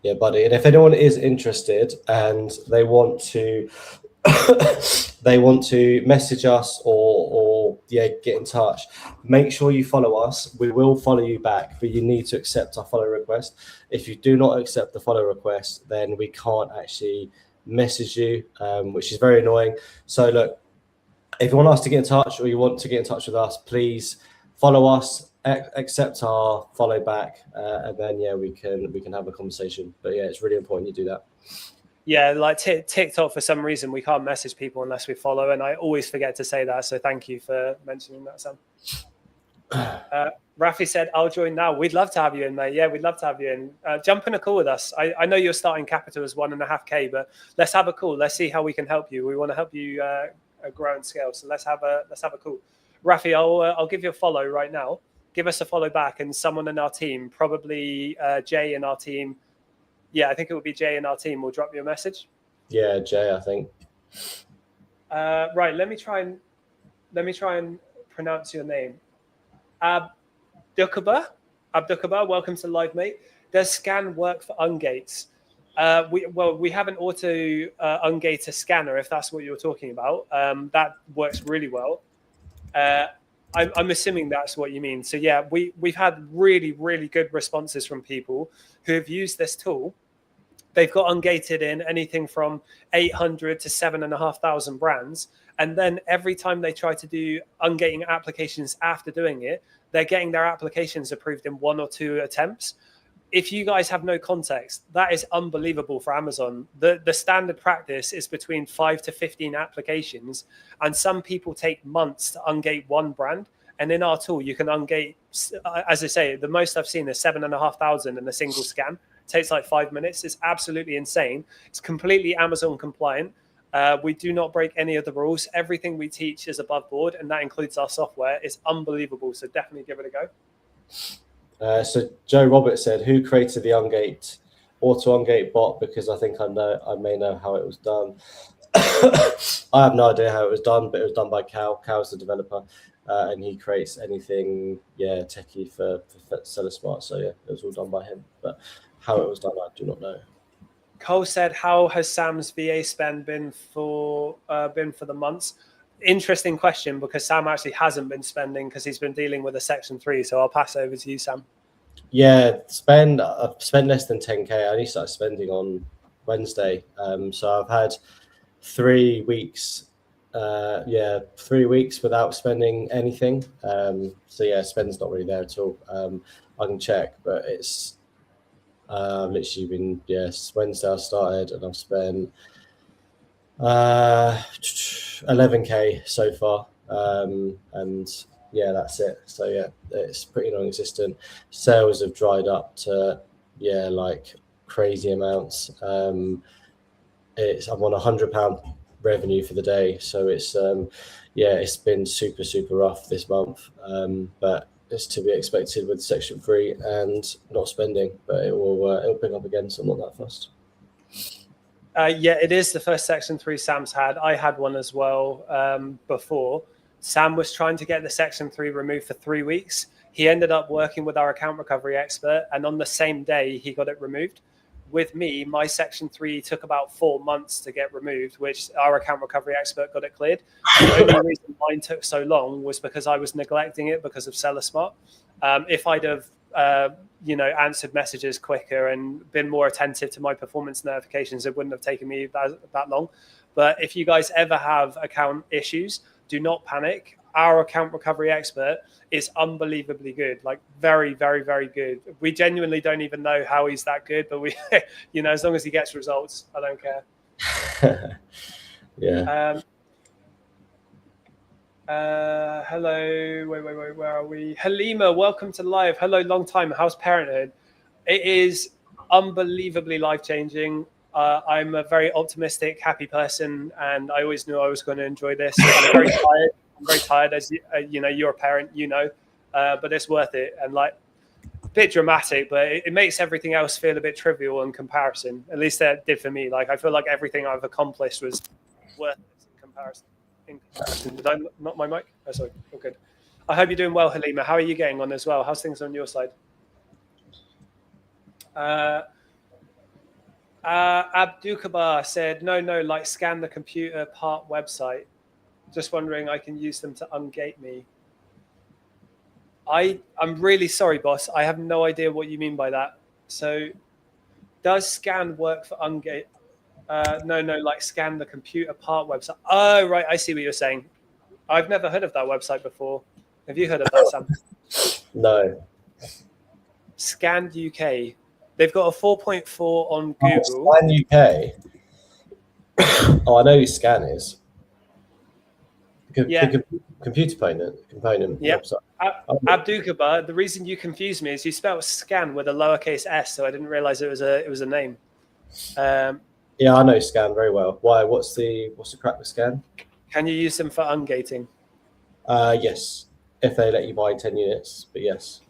Yeah, buddy. And if anyone is interested and they want to message us or get in touch, make sure you follow us. We will follow you back, but you need to accept our follow request. If you do not accept the follow request, then we can't actually message you, which is very annoying. So look, if you want us to get in touch or you want to get in touch with us, please follow us, accept our follow back, and then we can have a conversation. But it's really important you do that. Yeah, like TikTok, for some reason, we can't message people unless we follow, and I always forget to say that. So thank you for mentioning that, Sam. Rafi said, I'll join now. We'd love to have you in, mate. Yeah, we'd love to have you in. Jump in a call with us. I know your starting capital is 1.5K, but let's have a call. Let's see how we can help you. We want to help you grow and scale. So let's have a call. Rafi, I'll give you a follow right now. Give us a follow back, and someone in our team, probably Jay in our team. Yeah, I think it would be Jay in our team. Will drop you a message. Yeah, Jay, I think. Right. Let me try and pronounce your name. Abdukaba, welcome to live, mate. Does scan work for ungates? We have an auto ungator scanner, if that's what you're talking about. That works really well. I'm assuming that's what you mean. So yeah, we've had really, really good responses from people who have used this tool. They've got ungated in anything from 800 to 7,500 brands. And then every time they try to do ungating applications after doing it, they're getting their applications approved in 1 or 2 attempts. If you guys have no context, that is unbelievable for Amazon. The standard practice is between 5 to 15 applications, and some people take months to ungate one brand. And in our tool, you can ungate, as I say, the most I've seen is 7,500 in a single scan. It takes like 5 minutes. It's absolutely insane. It's completely Amazon compliant. We do not break any of the rules. Everything we teach is above board, and that includes our software. It's unbelievable. So definitely give it a go. So Joe Roberts said, who created the auto ungate bot? Because I think I may know how it was done. I have no idea how it was done, but it was done by Cal. Cal's the developer, and he creates anything, techie for Seller Smart. So it was all done by him. But how it was done, I do not know. Cole said, how has Sam's VA spend been for the months? Interesting question, because Sam actually hasn't been spending because he's been dealing with a Section 3. So I'll pass over to you, Sam. Yeah, I've spent less than 10K. I only started spending on Wednesday. So I've had 3 weeks. 3 weeks without spending anything. So yeah, spend's not really there at all. I can check, but it's literally been Wednesday I started, and I've spent 11k so far. And yeah, that's it. So yeah, it's pretty non-existent. Sales have dried up to like crazy amounts. I'm on £100 revenue for the day, so it's it's been super rough this month, but it's to be expected with Section 3 and not spending, but it'll pick up again, so I'm not that fussed. It is the first Section 3 Sam's had. I had one as well before. Sam was trying to get the Section 3 removed for 3 weeks. He ended up working with our account recovery expert, and on the same day, he got it removed. With me, my Section 3 took about 4 months to get removed, which our account recovery expert got it cleared. The only reason mine took so long was because I was neglecting it because of Seller Smart. If I'd have answered messages quicker and been more attentive to my performance notifications, it wouldn't have taken me that long. But if you guys ever have account issues, do not panic. Our account recovery expert is unbelievably good, like very, very, very good. We genuinely don't even know how he's that good, but we, as long as he gets results, I don't care. Yeah. Hello, wait, where are we? Halima, welcome to live. Hello, long time. How's parenthood? It is unbelievably life-changing. I'm a very optimistic, happy person, and I always knew I was going to enjoy this. I'm very tired, as you're a parent, but it's worth it. And like, a bit dramatic, but it makes everything else feel a bit trivial in comparison. At least that did for me. Like, I feel like everything I've accomplished was worth it in comparison. Did I not my mic? Oh, sorry. All good. I hope you're doing well, Halima. How are you getting on as well? How's things on your side? Abdukabar said, no, like scan the computer part website. Just wondering, I can use them to ungate me. I'm really sorry, boss. I have no idea what you mean by that. So does scan work for ungate? No, like scan the computer part website. Oh, right. I see what you're saying. I've never heard of that website before. Have you heard of that, Sam? No. Scanned UK. They've got a 4.4 on Google. Scan UK. Oh, I know who Scan is. The computer component yeah. website. Abdukabar, the reason you confused me is you spelled scan with a lowercase s, so I didn't realize it was a name. Yeah, I know Scan very well. Why? What's the crack with Scan? Can you use them for ungating? Yes, if they let you buy 10 units. But yes,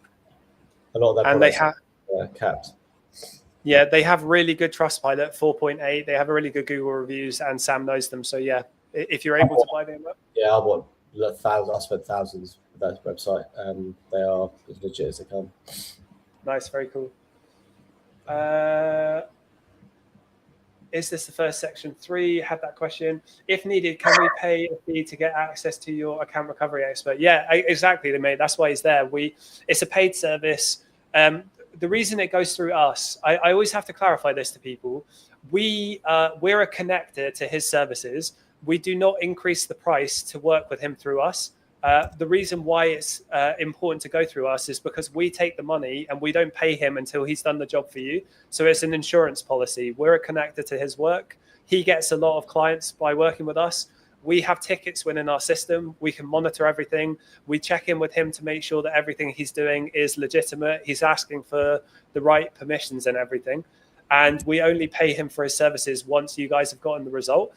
a lot of their products are capped. Yeah, they have really good Trustpilot, 4.8. They have a really good Google reviews, and Sam knows them. So yeah, if you're able to buy them up. Yeah, I bought thousands. I spent thousands with that website. They are as legit as they come. Nice, very cool. Is this the first Section 3? Had that question. If needed, can we pay a fee to get access to your account recovery expert? Yeah, exactly, mate. That's why he's there. It's a paid service. The reason it goes through us, I always have to clarify this to people. We're a connector to his services. We do not increase the price to work with him through us. The reason why it's important to go through us is because we take the money and we don't pay him until he's done the job for you. So it's an insurance policy. We're a connector to his work. He gets a lot of clients by working with us. We have tickets within our system. We can monitor everything. We check in with him to make sure that everything he's doing is legitimate. He's asking for the right permissions and everything. And we only pay him for his services once you guys have gotten the result.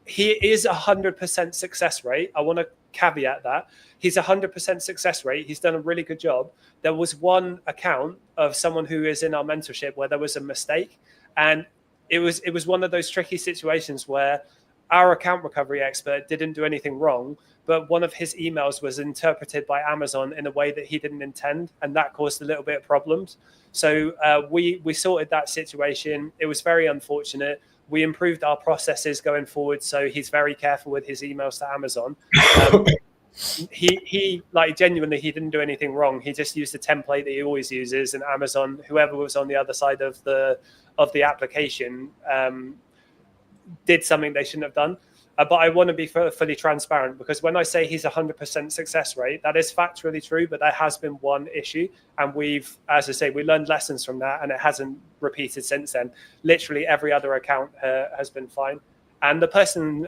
He is 100% success rate. I want to caveat that. He's 100% success rate. He's done a really good job. There was one account of someone who is in our mentorship where there was a mistake. And it was one of those tricky situations where our account recovery expert didn't do anything wrong, but one of his emails was interpreted by Amazon in a way that he didn't intend, and that caused a little bit of problems. So we sorted that situation. It was very unfortunate. We improved our processes going forward, so he's very careful with his emails to Amazon. He like genuinely, he didn't do anything wrong. He just used the template that he always uses, and Amazon, whoever was on the other side of the application, did something they shouldn't have done. But I want to be fully transparent, because when I say he's 100% success rate, that is factually true, but there has been one issue. And we've, as I say, we learned lessons from that, and it hasn't repeated since then. Literally every other account has been fine. And the person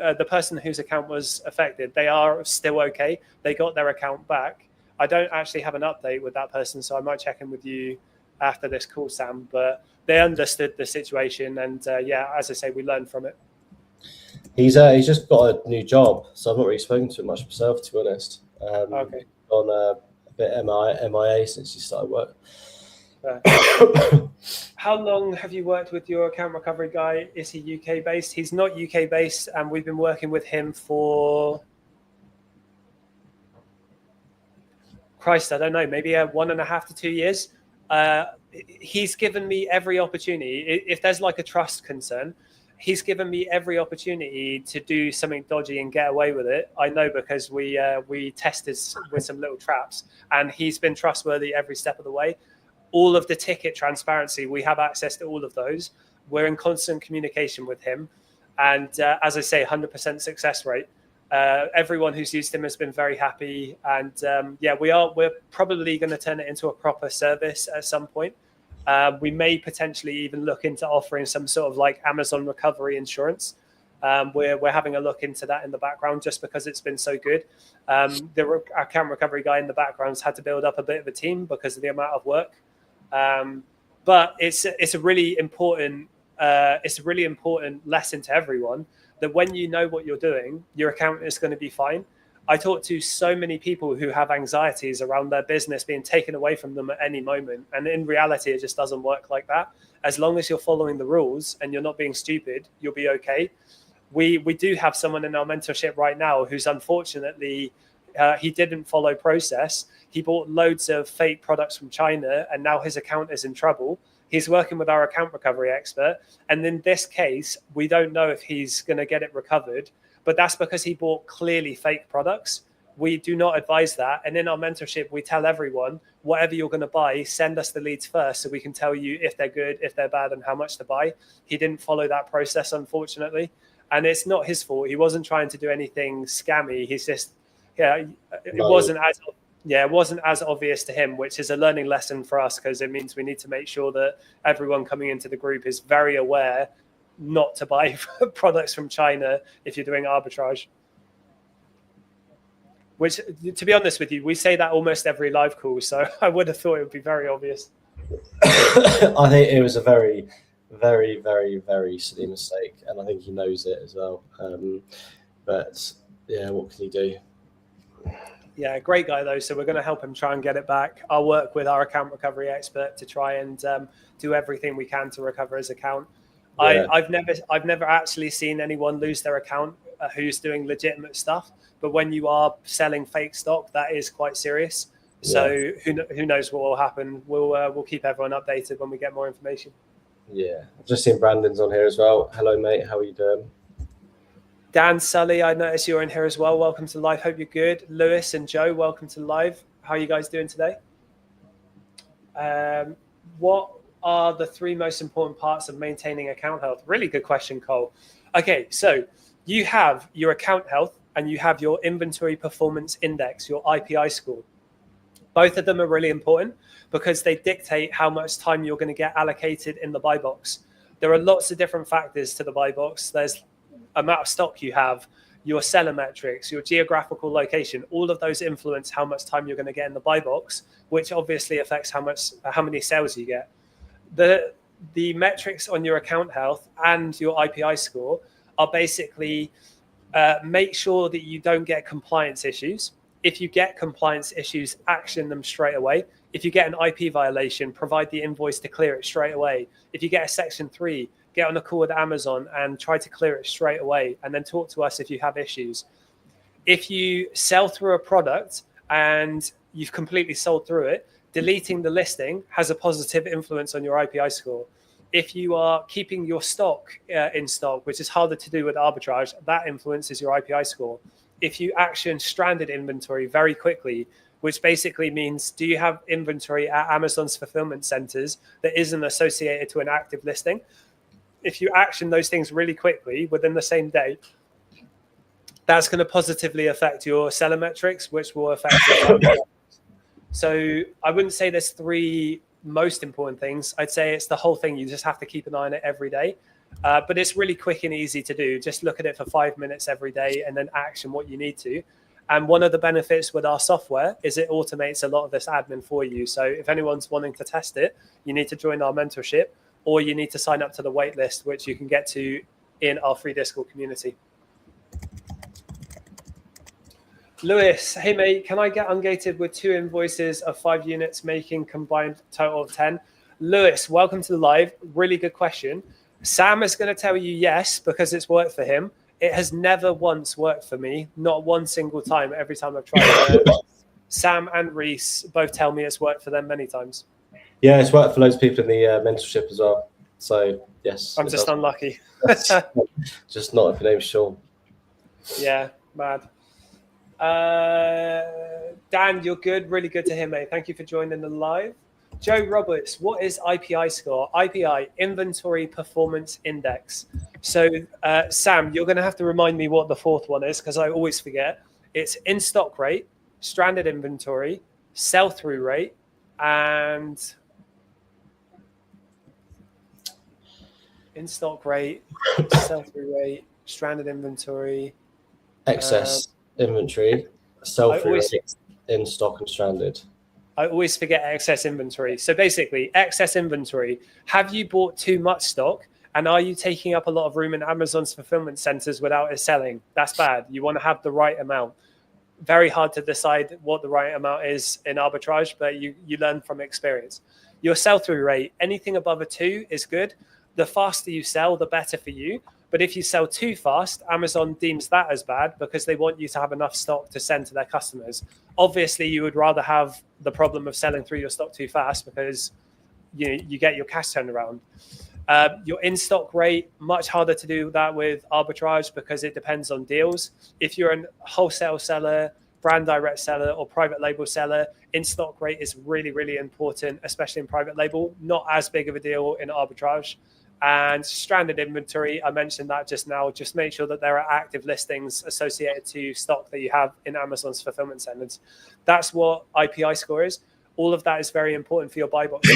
whose account was affected, they are still okay. They got their account back. I don't actually have an update with that person, so I might check in with you after this call, Sam. But they understood the situation, and yeah, as I say, we learned from it. He's just got a new job, so I've not really spoken to him much myself, to be honest. Okay. On a bit MIA since he started work. How long have you worked with your account recovery guy? Is he UK based? He's not UK based, and we've been working with him for, Christ, I don't know, maybe 1.5 to 2 years. He's given me every opportunity. If there's like a trust concern, he's given me every opportunity to do something dodgy and get away with it. I know, because we tested with some little traps, and he's been trustworthy every step of the way. All of the ticket transparency, we have access to all of those. We're in constant communication with him. And as I say, 100% success rate. Everyone who's used him has been very happy. And yeah, we're probably going to turn it into a proper service at some point. We may potentially even look into offering some sort of like Amazon recovery insurance. We're having a look into that in the background, just because it's been so good. The account recovery guy in the background's had to build up a bit of a team because of the amount of work. But it's a really important lesson to everyone, that when you know what you're doing, your account is going to be fine. I talk to so many people who have anxieties around their business being taken away from them at any moment. And in reality, it just doesn't work like that. As long as you're following the rules and you're not being stupid, you'll be okay. We do have someone in our mentorship right now who's unfortunately, he didn't follow process. He bought loads of fake products from China, and now his account is in trouble. He's working with our account recovery expert. And in this case, we don't know if he's going to get it recovered, but that's because he bought clearly fake products. We do not advise that. And in our mentorship, we tell everyone, whatever you're going to buy, send us the leads first, so we can tell you if they're good, if they're bad, and how much to buy. He didn't follow that process, unfortunately. And it's not his fault. He wasn't trying to do anything scammy. He's just, it wasn't as obvious to him, which is a learning lesson for us, because it means we need to make sure that everyone coming into the group is very aware not to buy products from China if you're doing arbitrage. Which, to be honest with you, we say that almost every live call, so I would have thought it would be very obvious. I think it was a very, very, very, very silly mistake, and I think he knows it as well. But yeah, what can he do? Yeah, great guy though. So we're going to help him try and get it back. I'll work with our account recovery expert to try and do everything we can to recover his account. Yeah. I've never actually seen anyone lose their account who's doing legitimate stuff. But when you are selling fake stock, that is quite serious. So who knows what will happen? We'll keep everyone updated when we get more information. Yeah, I've just seen Brandon's on here as well. Hello, mate. How are you doing? Dan, Sully, I notice you're in here as well. Welcome to live. Hope you're good. Lewis and Joe, welcome to live. How are you guys doing today? What are the 3 most important parts of maintaining account health? Really good question, Cole. Okay, so you have your account health and you have your inventory performance index, your IPI score. Both of them are really important because they dictate how much time you're going to get allocated in the buy box. There are lots of different factors to the buy box. There's amount of stock you have, your seller metrics, your geographical location, all of those influence how much time you're going to get in the buy box, which obviously affects how many sales you get. The metrics on your account health and your IPI score are basically make sure that you don't get compliance issues. If you get compliance issues, action them straight away. If you get an IP violation, provide the invoice to clear it straight away. If you get a Section 3, get on a call with Amazon and try to clear it straight away, and then talk to us if you have issues. If you sell through a product and you've completely sold through it, deleting the listing has a positive influence on your IPI score. If you are keeping your stock in stock, which is harder to do with arbitrage, that influences your IPI score. If you action stranded inventory very quickly, which basically means, do you have inventory at Amazon's fulfillment centers that isn't associated to an active listing? if you action those things really quickly within the same day, that's going to positively affect your seller metrics, which will affect your time. So I wouldn't say there's three most important things. I'd say it's the whole thing. You just have to keep an eye on it every day. But it's really quick and easy to do. Just look at it for 5 minutes every day and then action what you need to. And one of the benefits with our software is it automates a lot of this admin for you. So if anyone's wanting to test it, you need to join our mentorship, or you need to sign up to the wait list, which you can get to in our free Discord community. Lewis, hey mate, can I get ungated with 2 invoices of 5 units making combined total of 10? Lewis, welcome to the live. Really good question. Sam is going to tell you yes, because it's worked for him. It has never once worked for me, not one single time, every time I've tried it. Sam and Reese both tell me it's worked for them many times. Yeah, it's worked for loads of people in the mentorship as well. So, yes. I'm just unlucky. Just not if your name's Sean. Yeah, mad. Dan, you're good. Really good to hear, mate. Thank you for joining the live. Joe Roberts, what is IPI score? IPI, Inventory Performance Index. So, Sam, you're going to have to remind me what the fourth one is, because I always forget. It's in-stock rate, stranded inventory, sell-through rate, and in-stock rate, sell-through rate, stranded inventory. Excess inventory, sell-through rate, in-stock and stranded. I always forget excess inventory. So basically, excess inventory. Have you bought too much stock? And are you taking up a lot of room in Amazon's fulfillment centers without it selling? That's bad. You want to have the right amount. Very hard to decide what the right amount is in arbitrage, but you learn from experience. Your sell-through rate, anything above a 2 is good. The faster you sell, the better for you. But if you sell too fast, Amazon deems that as bad because they want you to have enough stock to send to their customers. Obviously, you would rather have the problem of selling through your stock too fast because you get your cash turned around. Your in-stock rate, much harder to do that with arbitrage because it depends on deals. If you're a wholesale seller, brand direct seller, or private label seller, in-stock rate is really, really important, especially in private label. Not as big of a deal in arbitrage. And stranded inventory, I mentioned that just now. Just make sure that there are active listings associated to stock that you have in Amazon's fulfillment centers. That's what IPI score is. All of that is very important for your buy box.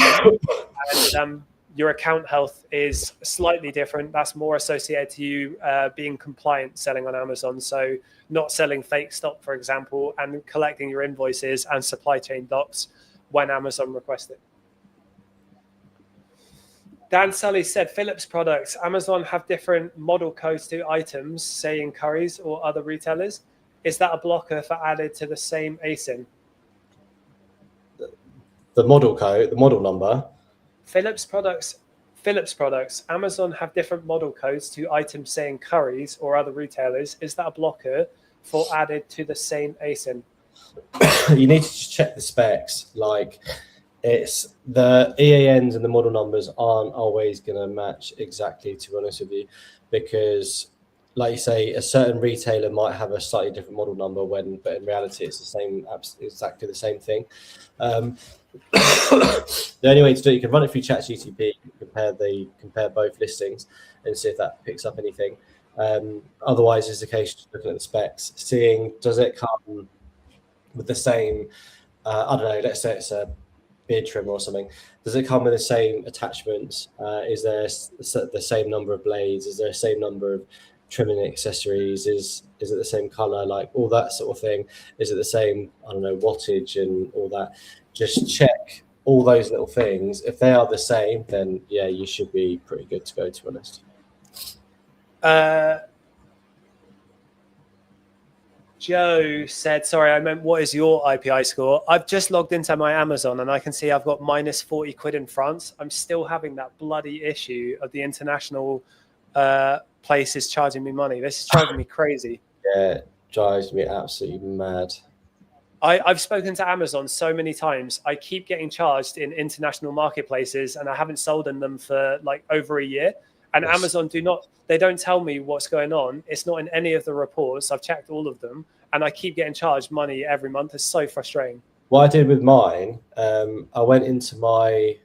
And your account health is slightly different. That's more associated to you being compliant selling on Amazon. So not selling fake stock, for example, and collecting your invoices and supply chain docs when Amazon requests it. Dan Sully said, Philips products, Amazon have different model codes to items, say in Currys or other retailers. Is that a blocker for added to the same ASIN? The model code, the model number? Philips products, Amazon have different model codes to items, say in Currys or other retailers. Is that a blocker for added to the same ASIN? You need to just check the specs. Like, it's the EANs and the model numbers aren't always going to match exactly, to be honest with you, because like you say, a certain retailer might have a slightly different model number but in reality it's the same, exactly the same thing. The only way to do it, you can run it through ChatGPT, compare both listings and see if that picks up anything. Otherwise, it's the case just looking at the specs, seeing does it come with the same, I don't know, let's say it's a beard trimmer or something. Does it come with the same attachments? Is there the same number of blades? Is there the same number of trimming accessories? Is it the same color? Like all that sort of thing. Is it the same, I don't know, wattage and all that? Just check all those little things. If they are the same, then yeah, you should be pretty good to go, to be honest. Joe said, sorry, I meant what is your IPI score? I've just logged into my Amazon and I can see I've got minus 40 quid in France. I'm still having that bloody issue of the international places charging me money. This is driving me crazy. Yeah, it drives me absolutely mad. I've spoken to Amazon so many times. I keep getting charged in international marketplaces and I haven't sold in them for like over a year. And yes. Amazon they don't tell me what's going on. It's not in any of the reports. I've checked all of them and I keep getting charged money every month. It's so frustrating. What I did with mine, I went into my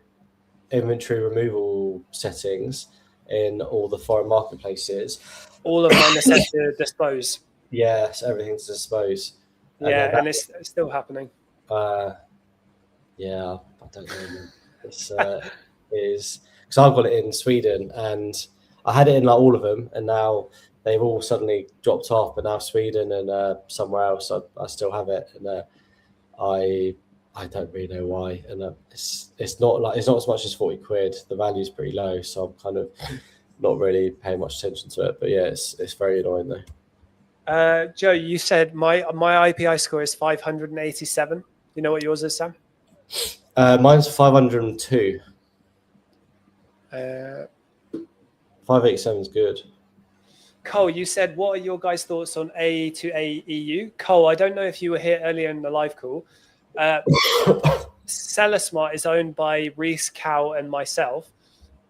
inventory removal settings in all the foreign marketplaces. All of mine are set to dispose. Yes, everything to dispose. Yeah, and it's still happening. Yeah, I don't know. It's is because I've got it in Sweden, and I had it in like all of them, and now they've all suddenly dropped off. But now Sweden and somewhere else, I still have it, and I don't really know why. And it's not as much as 40 quid. The value's pretty low, so I'm kind of not really paying much attention to it. But yeah, it's very annoying though. Joe, you said my IPI score is 587. You know what yours is, Sam? Mine's 502. 587 is good. Cole, you said, what are your guys' thoughts on A to A EU? Cole, I don't know if you were here earlier in the live call. Seller Smart is owned by Reese, Cal, and myself.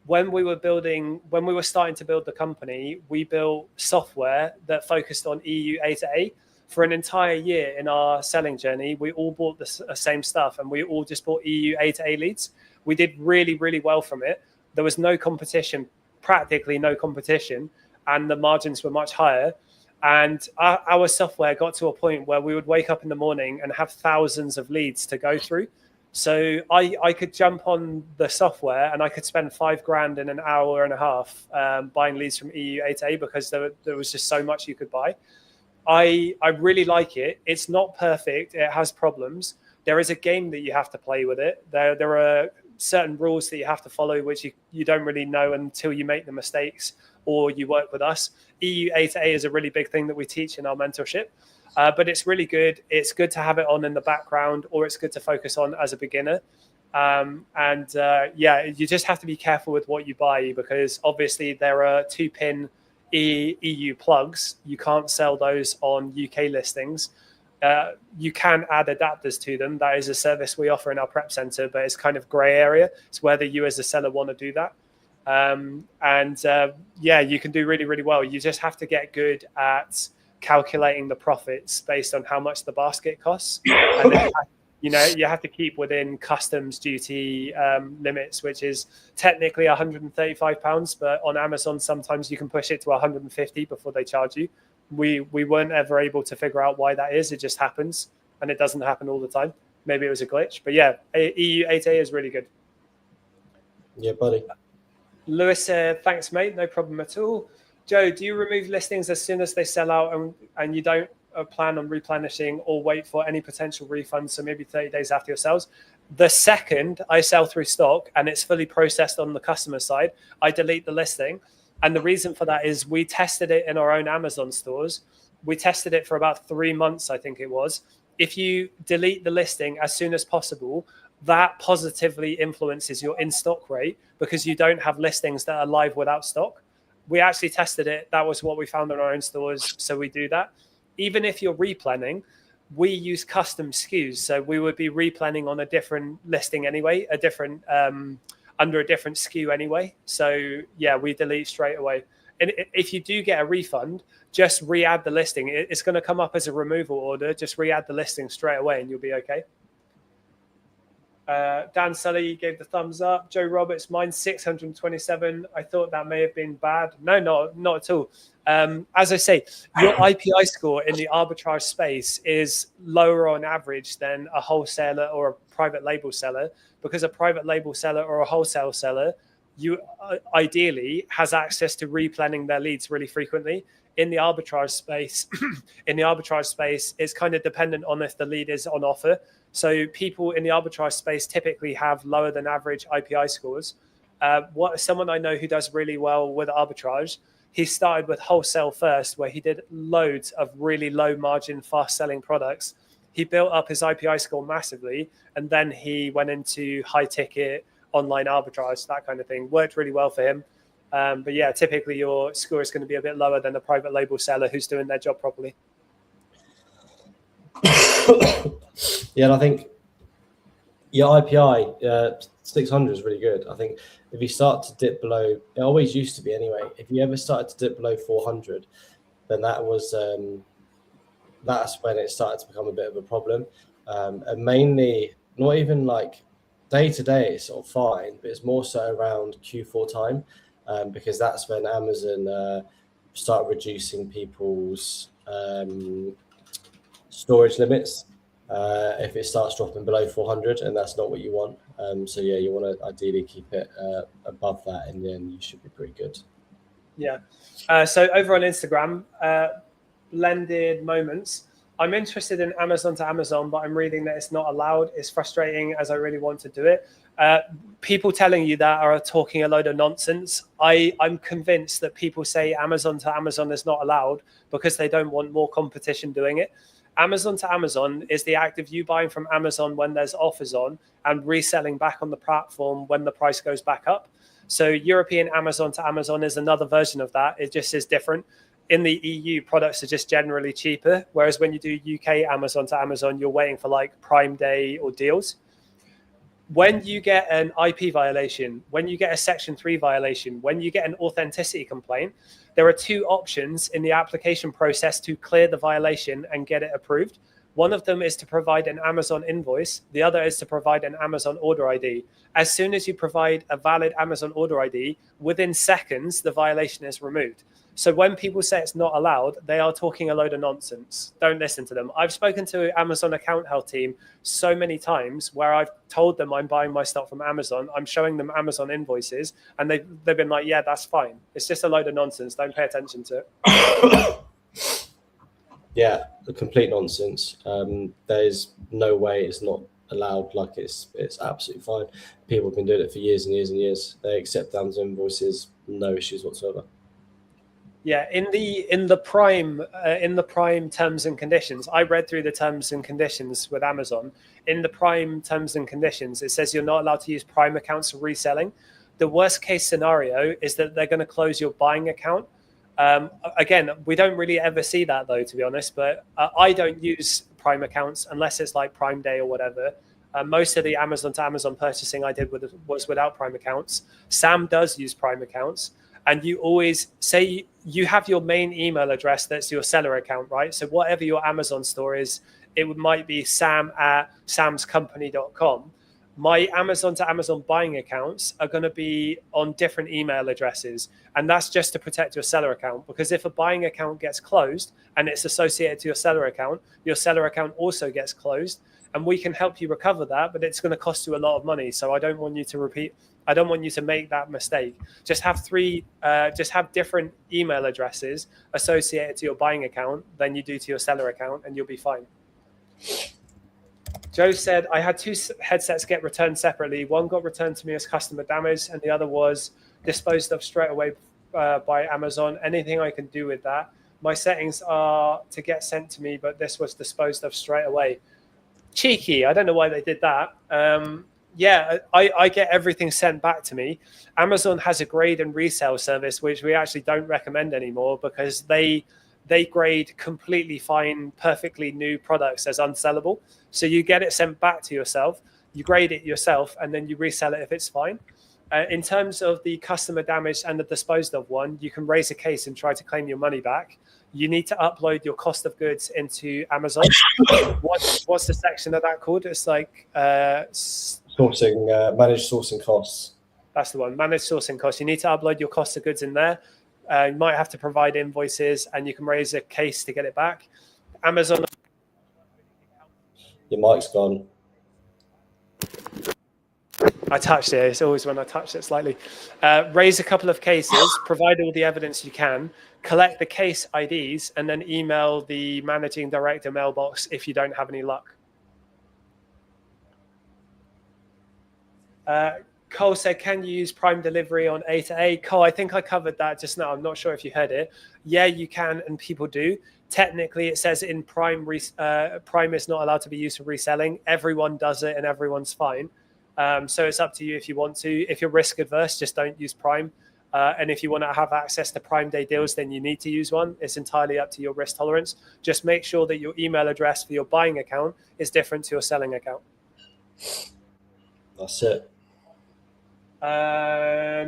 When we were starting to build the company, we built software that focused on EU A to A. For an entire year in our selling journey, we all bought the same stuff, and we all just bought EU A to A leads. We did really, really well from it. There was no competition, practically no competition, and the margins were much higher. And our software got to a point where we would wake up in the morning and have thousands of leads to go through. So I could jump on the software and I could spend $5,000 in an hour and a half buying leads from EU A to A because there was just so much you could buy. I really like it. It's not perfect. It has problems. There is a game that you have to play with it. There are certain rules that you have to follow, which you don't really know until you make the mistakes or you work with us. EU A to A is a really big thing that we teach in our mentorship, but it's really good. It's good to have it on in the background, or it's good to focus on as a beginner. You just have to be careful with what you buy, because obviously there are 2-pin EU plugs. You can't sell those on UK listings. You can add adapters to them. That is a service we offer in our prep center, but it's kind of gray area. It's whether you as a seller want to do that. You can do really, really well. You just have to get good at calculating the profits based on how much the basket costs. And then, you have to keep within customs duty limits, which is technically £135, but on Amazon, sometimes you can push it to 150 before they charge you. We weren't ever able to figure out why that is. It just happens, and it doesn't happen all the time. Maybe it was a glitch, but yeah, EU 8A is really good. Yeah, buddy. Lewis said, thanks, mate. No problem at all. Joe, do you remove listings as soon as they sell out and you don't plan on replenishing, or wait for any potential refunds, so maybe 30 days after your sales? The second I sell through stock and it's fully processed on the customer side, I delete the listing. And the reason for that is we tested it in our own Amazon stores. We tested it for about 3 months, I think it was. If you delete the listing as soon as possible, that positively influences your in-stock rate, because you don't have listings that are live without stock. We actually tested it. That was what we found in our own stores. So we do that. Even if you're replanning, we use custom SKUs. So we would be replanning on a different listing anyway, under a different SKU anyway. So yeah, we delete straight away. And if you do get a refund, just re-add the listing. It's going to come up as a removal order. Just re-add the listing straight away and you'll be okay. Dan Sully gave the thumbs up. Joe Roberts, mine's 627. I thought that may have been bad. No, not at all. As I say, your IPI score in the arbitrage space is lower on average than a wholesaler or a private label seller, because a private label seller or a wholesale seller, you ideally has access to replanning their leads really frequently. In the arbitrage space, it's kind of dependent on if the lead is on offer. So people in the arbitrage space typically have lower than average IPI scores. Someone I know who does really well with arbitrage, he started with wholesale first, where he did loads of really low margin, fast selling products. He built up his IPI score massively, and then he went into high ticket online arbitrage, that kind of thing. Worked really well for him. But yeah, typically your score is going to be a bit lower than a private label seller who's doing their job properly. Yeah, and I think your IPI 600 is really good. I think if you start to dip below, it always used to be anyway, if you ever started to dip below 400, then that's when it started to become a bit of a problem. And mainly, not even like day to day, it's sort of fine, but it's more so around Q4 time. because that's when Amazon start reducing people's storage limits if it starts dropping below 400, and that's not what you want. So yeah, you want to ideally keep it above that, and then you should be pretty good. Yeah. So over on Instagram, Blended Moments, I'm interested in Amazon to Amazon, but I'm reading that it's not allowed. It's frustrating as I really want to do it. People telling you that are talking a load of nonsense. I'm convinced that people say Amazon to Amazon is not allowed because they don't want more competition doing it. Amazon to Amazon is the act of you buying from Amazon when there's offers on and reselling back on the platform when the price goes back up. So European Amazon to Amazon is another version of that. It just is different. In the EU, products are just generally cheaper. Whereas when you do UK Amazon to Amazon, you're waiting for like Prime Day or deals. When you get an IP violation, when you get a Section 3 violation, when you get an authenticity complaint, there are two options in the application process to clear the violation and get it approved. One of them is to provide an Amazon invoice. The other is to provide an Amazon order ID. As soon as you provide a valid Amazon order ID, within seconds, the violation is removed. So when people say it's not allowed, they are talking a load of nonsense. Don't listen to them. I've spoken to Amazon account health team so many times where I've told them I'm buying my stuff from Amazon. I'm showing them Amazon invoices, and they've been like, yeah, that's fine. It's just a load of nonsense. Don't pay attention to it. Yeah, the complete nonsense. There's no way it's not allowed. Like it's absolutely fine. People have been doing it for years and years and years. They accept Amazon invoices, no issues whatsoever. Yeah, in the Prime terms and conditions, I read through the terms and conditions with Amazon. In the Prime terms and conditions, it says you're not allowed to use Prime accounts for reselling. The worst case scenario is that they're going to close your buying account. Again, we don't really ever see that though, to be honest. But I don't use Prime accounts unless it's like Prime Day or whatever. Most of the Amazon to Amazon purchasing I did was without Prime accounts. Sam does use Prime accounts. And you always say you have your main email address that's your seller account, right? So whatever your Amazon store is, it might be sam@samscompany.com. My Amazon to Amazon buying accounts are going to be on different email addresses. And that's just to protect your seller account. Because if a buying account gets closed and it's associated to your seller account also gets closed. And we can help you recover that, but it's going to cost you a lot of money. So I don't want you to make that mistake. Just have different email addresses associated to your buying account than you do to your seller account, and you'll be fine. Joe said, I had two headsets get returned separately. One got returned to me as customer damage, and the other was disposed of straight away by Amazon. Anything I can do with that? My settings are to get sent to me, but this was disposed of straight away. Cheeky. I don't know why they did that. Yeah, I get everything sent back to me. Amazon has a grade and resale service, which we actually don't recommend anymore because they grade completely fine, perfectly new products as unsellable. So you get it sent back to yourself, you grade it yourself, and then you resell it if it's fine. In terms of the customer damage and the disposed of one, you can raise a case and try to claim your money back. You need to upload your cost of goods into Amazon. What's the section of that called? It's like sourcing, managed sourcing costs. That's the one, managed sourcing costs. You need to upload your cost of goods in there. You might have to provide invoices, and you can raise a case to get it back. Amazon. Your mic's gone. I touched it. It's always when I touch it slightly. Raise a couple of cases, provide all the evidence you can, collect the case IDs, and then email the managing director mailbox if you don't have any luck. Cole said, can you use Prime delivery on A to A? Cole, I think I covered that just now. I'm not sure if you heard it. Yeah, you can, and people do. Technically, it says in Prime, Prime is not allowed to be used for reselling. Everyone does it, and everyone's fine. So it's up to you if you want to. If you're risk adverse, just don't use Prime. And if you want to have access to Prime Day deals, then you need to use one. It's entirely up to your risk tolerance. Just make sure that your email address for your buying account is different to your selling account. That's it.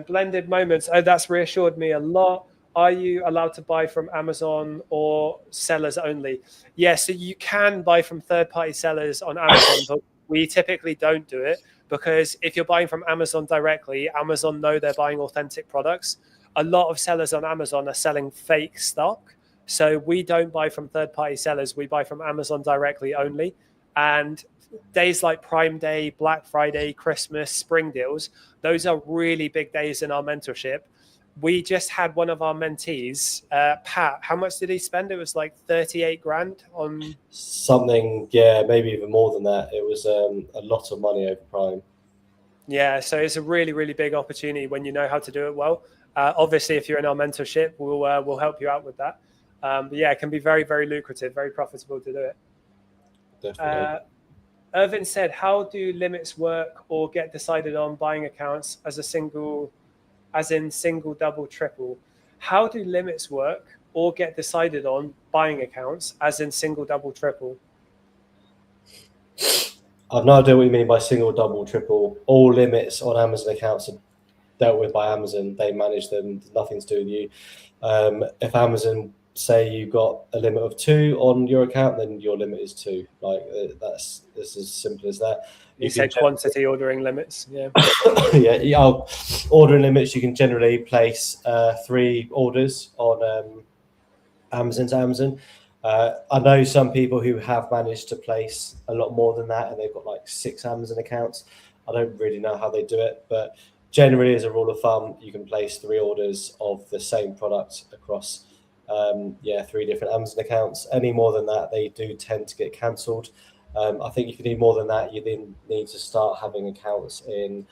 Blended Moments. Oh, that's reassured me a lot. Are you allowed to buy from Amazon or sellers only? Yeah, so you can buy from third-party sellers on Amazon, but we typically don't do it because if you're buying from Amazon directly, Amazon know they're buying authentic products. A lot of sellers on Amazon are selling fake stock. So we don't buy from third-party sellers. We buy from Amazon directly only. And days like Prime Day, Black Friday, Christmas, spring deals, those are really big days in our mentorship. We just had one of our mentees, Pat. How much did he spend? It was like 38 grand on something. Yeah, maybe even more than that. It was a lot of money over Prime. Yeah, so it's a really, really big opportunity when you know how to do it well. Obviously, if you're in our mentorship, we'll help you out with that. But yeah, it can be very, very lucrative, very profitable to do it. Definitely. Irvin said, how do limits work or get decided on buying accounts as in single, double, triple? How do limits work or get decided on buying accounts as in single, double, triple? I've no idea what you mean by single, double, triple. All limits on Amazon accounts are dealt with by Amazon. They manage them. There's nothing to do with you. If Amazon say you've got a limit of 2 on your account, then your limit is 2. Like it's as simple as that. You said quantity ordering limits. Yeah. Yeah. Ordering limits. You can generally place 3 orders on Amazon to Amazon. I know some people who have managed to place a lot more than that, and they've got like 6 Amazon accounts. I don't really know how they do it, but generally, as a rule of thumb, you can place 3 orders of the same product across 3 different Amazon accounts. Any more than that, they do tend to get cancelled. I think if you need more than that, you then need to start having accounts in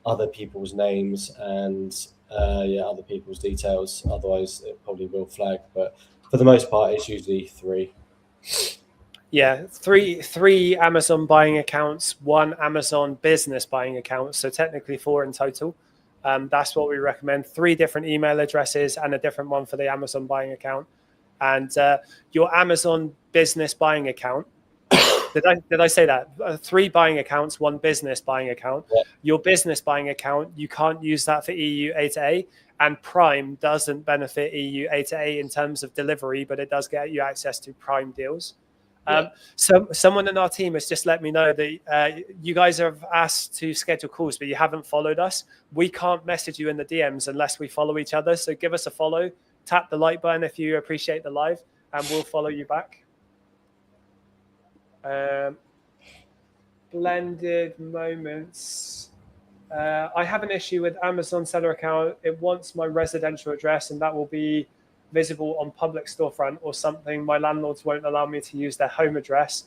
other people's names and other people's details. Otherwise, it probably will flag. But for the most part, it's usually 3. Yeah, three Amazon buying accounts, 1 Amazon business buying account. So technically 4 in total. That's what we recommend. 3 different email addresses and a different one for the Amazon buying account. And your Amazon business buying account. Did I say that? 3 buying accounts, 1 business buying account. Yeah. Your business buying account, you can't use that for EU A to A. And Prime doesn't benefit EU A to A in terms of delivery, but it does get you access to Prime deals. So someone in our team has just let me know that you guys have asked to schedule calls, but you haven't followed us. We can't message you in the DMs unless we follow each other. So give us a follow, tap the like button if you appreciate the live, and we'll follow you back. Blended moments. I have an issue with Amazon seller account. It wants my residential address, and that will be visible on public storefront or something. My landlords won't allow me to use their home address.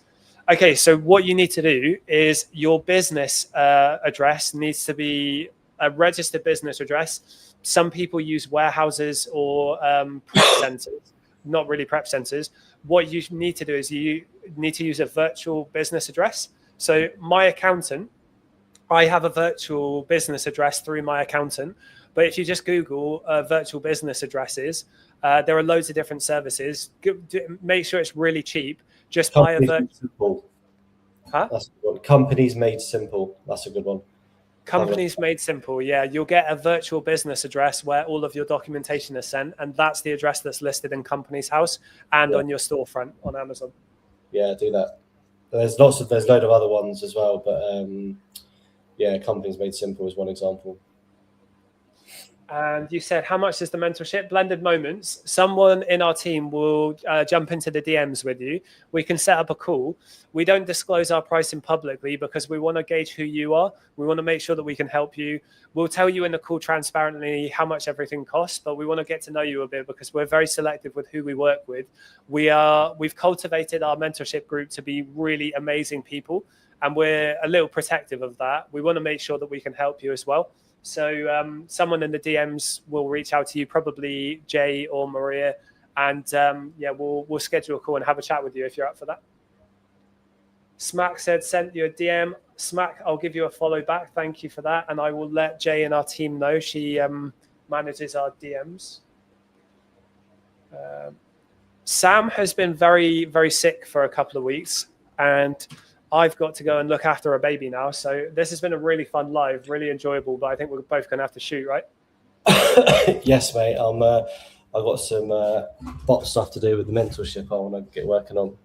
Okay, so what you need to do is your business address needs to be a registered business address. Some people use warehouses or prep centers, not really prep centers. What you need to do is you need to use a virtual business address. So my accountant, I have a virtual business address through my accountant. But if you just Google virtual business addresses, there are loads of different services. Make sure it's really cheap. Just buy a virtual. Simple. Huh? That's a good one. Companies Made Simple. That's a good one. Companies Made Simple. Yeah, you'll get a virtual business address where all of your documentation is sent, and that's the address that's listed in Companies House and on your storefront on Amazon. Yeah, do that. There's loads of other ones as well, but Companies Made Simple is one example. And you said, how much is the mentorship? Blended moments. Someone in our team will jump into the DMs with you. We can set up a call. We don't disclose our pricing publicly because we want to gauge who you are. We want to make sure that we can help you. We'll tell you in the call transparently how much everything costs, but we want to get to know you a bit because we're very selective with who we work with. We've cultivated our mentorship group to be really amazing people, and we're a little protective of that. We want to make sure that we can help you as well. So someone in the DMs will reach out to you, probably Jay or Maria, and we'll schedule a call and have a chat with you if you're up for that. Smack said, sent you a DM. Smack, I'll give you a follow back. Thank you for that. And I will let Jay and our team know. She manages our DMs. Sam has been very, very sick for a couple of weeks, and I've got to go and look after a baby now. So this has been a really fun live, really enjoyable, but I think we're both going to have to shoot, right? Yes, mate. I've got some bot stuff to do with the mentorship I want to get working on.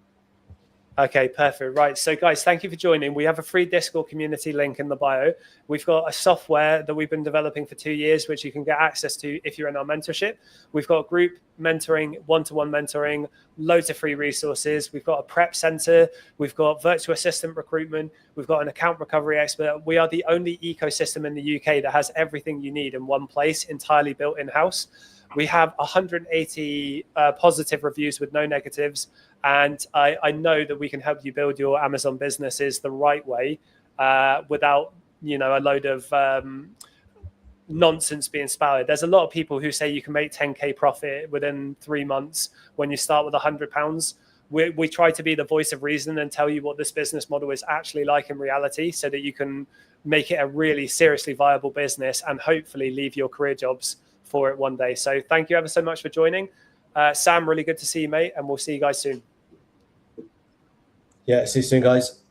Okay, perfect. Right. So guys, thank you for joining. We have a free Discord community link in the bio. We've got a software that we've been developing for 2 years, which you can get access to if you're in our mentorship. We've got group mentoring, one-to-one mentoring, loads of free resources. We've got a prep center. We've got virtual assistant recruitment. We've got an account recovery expert. We are the only ecosystem in the UK that has everything you need in one place, entirely built in-house. We have 180 positive reviews with no negatives. And I know that we can help you build your Amazon businesses the right way without, a load of nonsense being spouted. There's a lot of people who say you can make 10K profit within 3 months when you start with £100. We try to be the voice of reason and tell you what this business model is actually like in reality so that you can make it a really seriously viable business and hopefully leave your career jobs for it one day. So thank you ever so much for joining. Sam, really good to see you, mate, and we'll see you guys soon. Yeah, see you soon, guys.